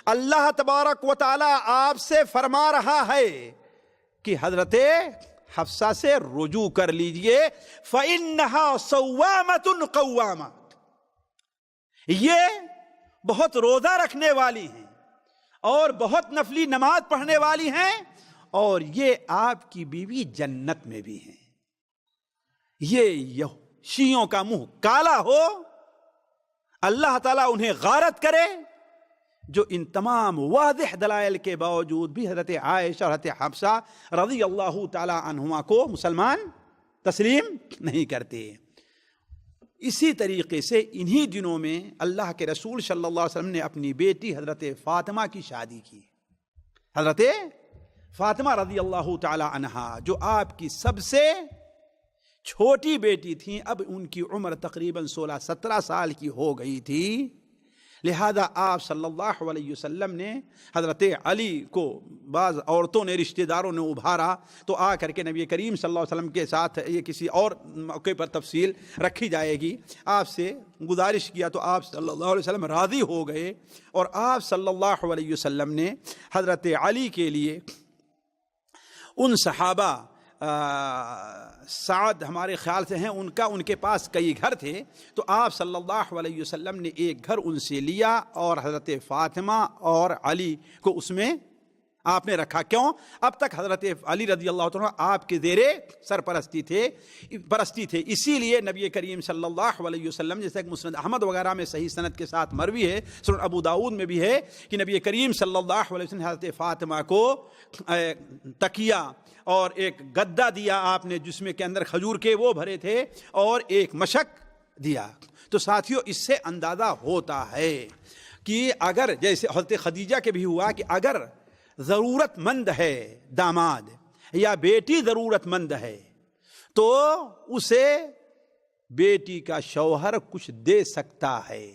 اللہ تبارک و تعالی آپ سے فرما رہا ہے کہ حضرت حفصہ سے رجوع کر لیجئے، فَإِنَّهَا صَوَّامَةٌ قَوَّامَةٌ. یہ بہت روزہ رکھنے والی ہیں اور بہت نفلی نماز پڑھنے والی ہیں، اور یہ آپ کی بیوی جنت میں بھی ہیں. یہ شیعوں کا منہ کالا ہو، اللہ تعالیٰ انہیں غارت کرے، جو ان تمام واضح دلائل کے باوجود بھی حضرت عائشہ اور حضرت حفصہ رضی اللہ تعالی عنہما کو مسلمان تسلیم نہیں کرتے. اسی طریقے سے انہی دنوں میں اللہ کے رسول صلی اللہ علیہ وسلم نے اپنی بیٹی حضرت فاطمہ کی شادی کی. حضرت فاطمہ رضی اللہ تعالی عنہا جو آپ کی سب سے چھوٹی بیٹی تھیں، اب ان کی عمر تقریباً 16-17 سال کی ہو گئی تھی. لہذا آپ صلی اللہ علیہ وسلم نے حضرت علی کو بعض عورتوں نے، رشتہ داروں نے ابھارا، تو آ کر کے نبی کریم صلی اللہ علیہ وسلم کے ساتھ یہ کسی اور موقع پر تفصیل رکھی جائے گی، آپ سے گزارش کیا. تو آپ صلی اللہ علیہ وسلم راضی ہو گئے، اور آپ صلی اللہ علیہ وسلم نے حضرت علی کے لیے ان صحابہ، سعد ہمارے خیال سے ہیں، ان کے پاس کئی گھر تھے، تو آپ صلی اللہ علیہ وسلم نے ایک گھر ان سے لیا اور حضرت فاطمہ اور علی کو اس میں آپ نے رکھا. کیوں؟ اب تک حضرت علی رضی اللہ عنہ آپ کے زیر سرپرستی تھے. اسی لیے نبی کریم صلی اللہ علیہ وسلم، جیسے کہ مسند احمد وغیرہ میں صحیح سند کے ساتھ مروی ہے، سنن ابو داؤد میں بھی ہے، کہ نبی کریم صلی اللہ علیہ وسلم نے حضرت فاطمہ کو تکیہ اور ایک گدا دیا آپ نے، جس میں کے اندر کھجور کے وہ بھرے تھے، اور ایک مشک دیا. تو ساتھیوں اس سے اندازہ ہوتا ہے کہ اگر جیسے حضرت خدیجہ کے بھی ہوا کہ اگر ضرورت مند ہے داماد یا بیٹی ضرورت مند ہے تو اسے بیٹی کا شوہر کچھ دے سکتا ہے.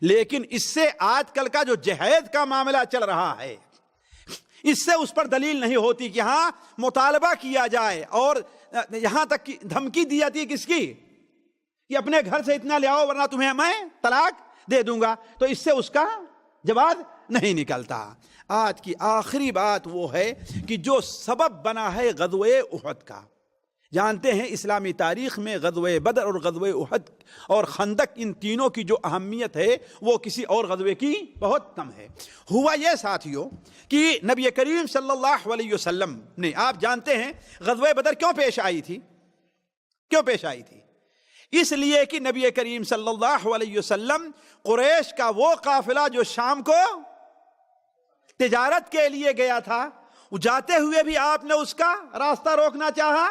لیکن اس سے آج کل کا جو جہیز کا معاملہ چل رہا ہے، اس سے اس پر دلیل نہیں ہوتی کہ ہاں مطالبہ کیا جائے، اور یہاں تک کہ دھمکی دی جاتی ہے کس کی، کہ اپنے گھر سے اتنا لے آؤ ورنہ تمہیں میں طلاق دے دوں گا. تو اس سے اس کا جواز نہیں نکلتا. آج کی آخری بات وہ ہے کہ جو سبب بنا ہے غزوہ احد کا. جانتے ہیں اسلامی تاریخ میں غزوہ بدر اور غزوہ احد اور خندق، ان تینوں کی جو اہمیت ہے وہ کسی اور غزوے کی بہت کم ہے. ہوا یہ ساتھیوں کہ نبی کریم صلی اللہ علیہ وسلم نے، آپ جانتے ہیں غزوہ بدر کیوں پیش آئی تھی؟ اس لیے کہ نبی کریم صلی اللہ علیہ وسلم قریش کا وہ قافلہ جو شام کو تجارت کے لیے گیا تھا، جاتے ہوئے بھی آپ نے اس کا راستہ روکنا چاہا،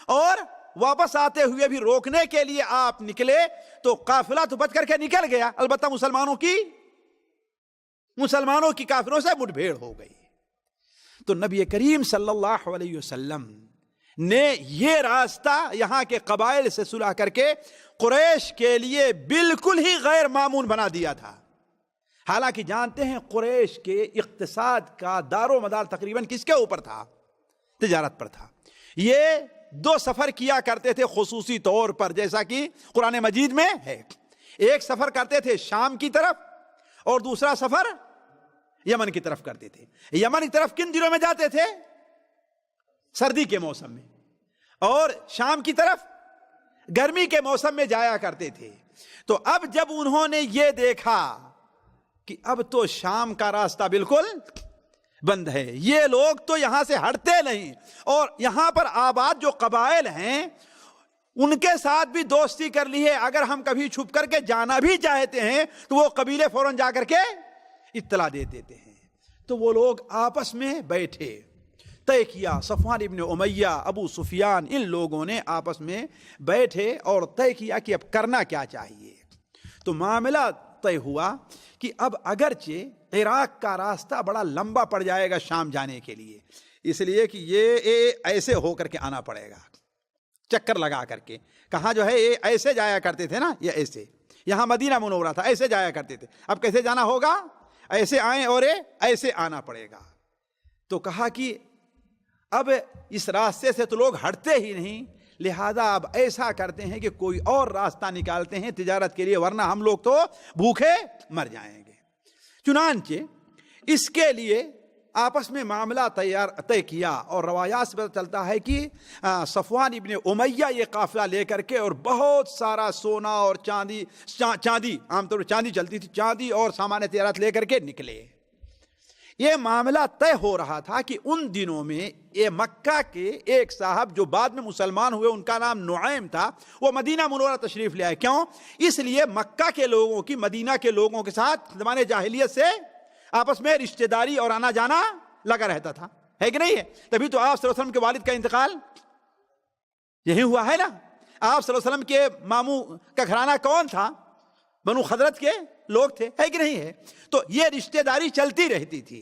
اور واپس آتے ہوئے بھی روکنے کے لیے آپ نکلے تو قافلہ تو بچ کر کے نکل گیا، البتہ مسلمانوں کی کافروں سے مٹ بھیڑ ہو گئی۔ تو نبی کریم صلی اللہ علیہ وسلم نے یہ راستہ یہاں کے قبائل سے صلح کر کے قریش کے لیے بالکل ہی غیر معمول بنا دیا تھا۔ حالانکہ جانتے ہیں قریش کے اقتصاد کا دار و مدار تقریباً کس کے اوپر تھا؟ تجارت پر تھا۔ یہ 2 سفر کیا کرتے تھے خصوصی طور پر، جیسا کہ قرآن مجید میں ہے۔ ایک سفر کرتے تھے شام کی طرف اور دوسرا سفر یمن کی طرف کرتے تھے۔ یمن کی طرف کن دنوں میں جاتے تھے؟ سردی کے موسم میں، اور شام کی طرف گرمی کے موسم میں جایا کرتے تھے۔ تو اب جب انہوں نے یہ دیکھا کہ اب تو شام کا راستہ بالکل بند ہے، یہ لوگ تو یہاں سے ہٹتے نہیں، اور یہاں پر آباد جو قبائل ہیں ان کے ساتھ بھی دوستی کر لی ہے، اگر ہم کبھی چھپ کر کے جانا بھی چاہتے ہیں تو وہ قبیلے فوراً جا کر کے اطلاع دے دیتے ہیں۔ تو وہ لوگ آپس میں بیٹھے، طے کیا، صفوان ابن امیہ، ابو سفیان، ان لوگوں نے آپس میں بیٹھے اور طے کیا کہ اب کرنا کیا چاہیے۔ تو معاملہ طے ہوا کہ اب اگرچہ عراق کا راستہ بڑا لمبا پڑ جائے گا شام جانے کے لیے، اس لیے کہ یہ ایسے ہو کر کے آنا پڑے گا، چکر لگا کر کے۔ کہاں جو ہے یہ ایسے جایا کرتے تھے نا، یہ ایسے، یہاں مدینہ منورہ تھا، ایسے جایا کرتے تھے، اب کیسے جانا ہوگا؟ ایسے آئیں اور ایسے آنا پڑے گا۔ تو کہا کہ اب اس راستے سے تو لوگ ہٹتے ہی نہیں، لہذا اب ایسا کرتے ہیں کہ کوئی اور راستہ نکالتے ہیں تجارت کے لیے، ورنہ ہم لوگ تو بھوکے مر جائیں گے۔ چنانچہ اس کے لیے آپس میں معاملہ طے کیا، اور روایات سے پتہ چلتا ہے کہ صفوان ابن امیہ یہ قافلہ لے کر کے اور بہت سارا سونا اور چاندی، عام طور پر چاندی چلتی تھی، چاندی اور سامان تجارت لے کر کے نکلے۔ یہ معاملہ طے ہو رہا تھا کہ ان دنوں میں یہ مکہ کے ایک صاحب جو بعد میں مسلمان ہوئے، ان کا نام نعیم تھا، وہ مدینہ منورہ تشریف لے آئے۔ کیوں؟ اس لیے مکہ کے لوگوں کی مدینہ کے لوگوں کے ساتھ زمانے جاہلیت سے آپس میں رشتہ داری اور آنا جانا لگا رہتا تھا، ہے کہ نہیں ہے؟ تبھی تو آپ صلی اللہ علیہ وسلم کے والد کا انتقال یہی ہوا ہے نا۔ آپ صلی اللہ علیہ وسلم کے ماموں کا گھرانہ کون تھا؟ بنو خزرج کے لوگ تھے، ہے کہ نہیں ہے؟ تو یہ رشتہ داری چلتی رہتی تھی۔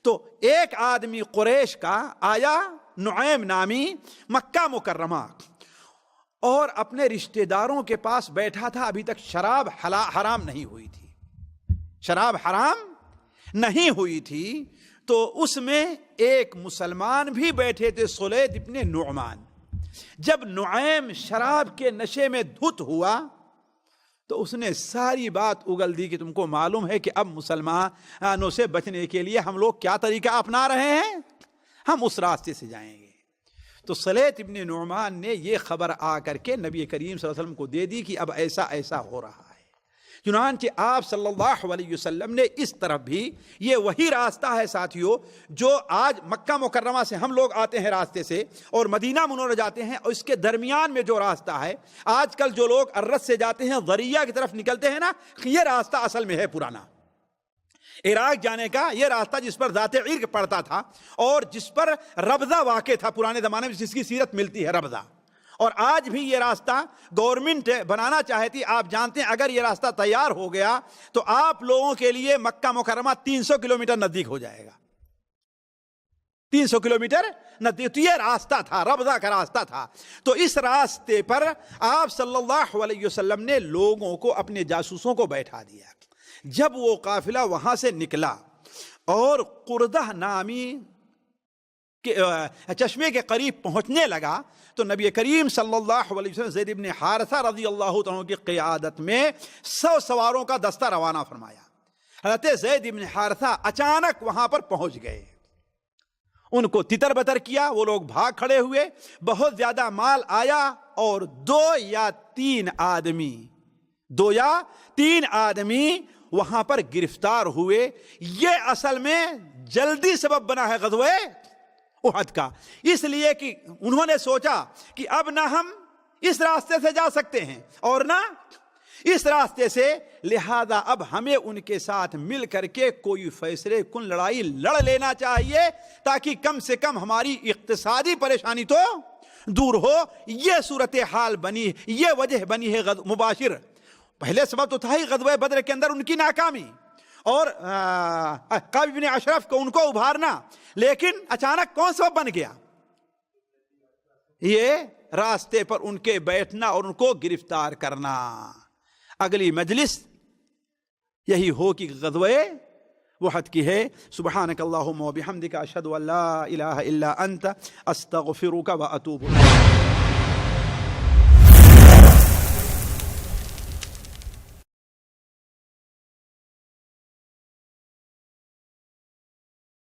تو ایک آدمی قریش کا آیا، نعیم نامی، مکہ مکرمہ، اور اپنے رشتہ داروں کے پاس بیٹھا تھا۔ ابھی تک شراب حرام نہیں ہوئی تھی، شراب حرام نہیں ہوئی تھی۔ تو اس میں ایک مسلمان بھی بیٹھے تھے، سلید ابن نعمان۔ جب نعیم شراب کے نشے میں دھت ہوا تو اس نے ساری بات اگل دی کہ تم کو معلوم ہے کہ اب مسلمانوں سے بچنے کے لیے ہم لوگ کیا طریقہ اپنا رہے ہیں، ہم اس راستے سے جائیں گے۔ تو سلیت ابن نعمان نے یہ خبر آ کر کے نبی کریم صلی اللہ علیہ وسلم کو دے دی کہ اب ایسا ایسا ہو رہا ہے۔ چنانچہ آپ صلی اللہ علیہ وسلم نے اس طرف بھی، یہ وہی راستہ ہے ساتھیوں جو آج مکہ مکرمہ سے ہم لوگ آتے ہیں راستے سے اور مدینہ منورہ جاتے ہیں، اور اس کے درمیان میں جو راستہ ہے، آج کل جو لوگ ارس سے جاتے ہیں ضریہ کی طرف نکلتے ہیں نا، یہ راستہ اصل میں ہے پرانا عراق جانے کا، یہ راستہ جس پر ذات عرق پڑتا تھا اور جس پر ربضہ واقع تھا پرانے زمانے میں، جس کی سیرت ملتی ہے ربضہ۔ اور آج بھی یہ راستہ گورنمنٹ بنانا چاہتی، آپ جانتے ہیں اگر یہ راستہ تیار ہو گیا تو آپ لوگوں کے لیے مکہ مکرمہ 300 کلومیٹر نزدیک ہو جائے گا، 300 کلومیٹر نزدیک۔ تو یہ راستہ تھا، ربضہ کا راستہ تھا۔ تو اس راستے پر آپ صلی اللہ علیہ وسلم نے لوگوں کو، اپنے جاسوسوں کو بیٹھا دیا۔ جب وہ قافلہ وہاں سے نکلا اور قردہ نامی چشمے کے قریب پہنچنے لگا تو نبی کریم صلی اللہ علیہ وسلم زید بن حارثہ رضی اللہ عنہ کی قیادت میں 100 سواروں کا دستہ روانہ فرمایا۔ حضرت زید بن حارثہ اچانک وہاں پر پہنچ گئے، ان کو تتر بتر کیا، وہ لوگ بھاگ کھڑے ہوئے، بہت زیادہ مال آیا، اور 2 یا 3 آدمی وہاں پر گرفتار ہوئے۔ یہ اصل میں جلدی سبب بنا ہے غزوہ احد کا، اس لیے کہ انہوں نے سوچا کہ اب نہ ہم اس راستے سے جا سکتے ہیں اور نہ اس راستے سے، لہذا اب ہمیں ان کے ساتھ مل کر کے کوئی فیصلے کن لڑائی لڑ لینا چاہیے تاکہ کم سے کم ہماری اقتصادی پریشانی تو دور ہو. یہ صورتحال بنی, یہ وجہ بنی ہے مباشر. پہلے سبب تو تھا ہی غزوہ بدر کے اندر ان کی ناکامی اور کعب بن اشرف کو ان کو ابھارنا, لیکن اچانک کون سبب بن گیا؟ یہ راستے پر ان کے بیٹھنا اور ان کو گرفتار کرنا. اگلی مجلس یہی ہو کہ غزوہ وحد کی ہے. سبحانک اللہم و بحمدک اشہد ان لا الہ الا انت استغفرک و اتوب الیک.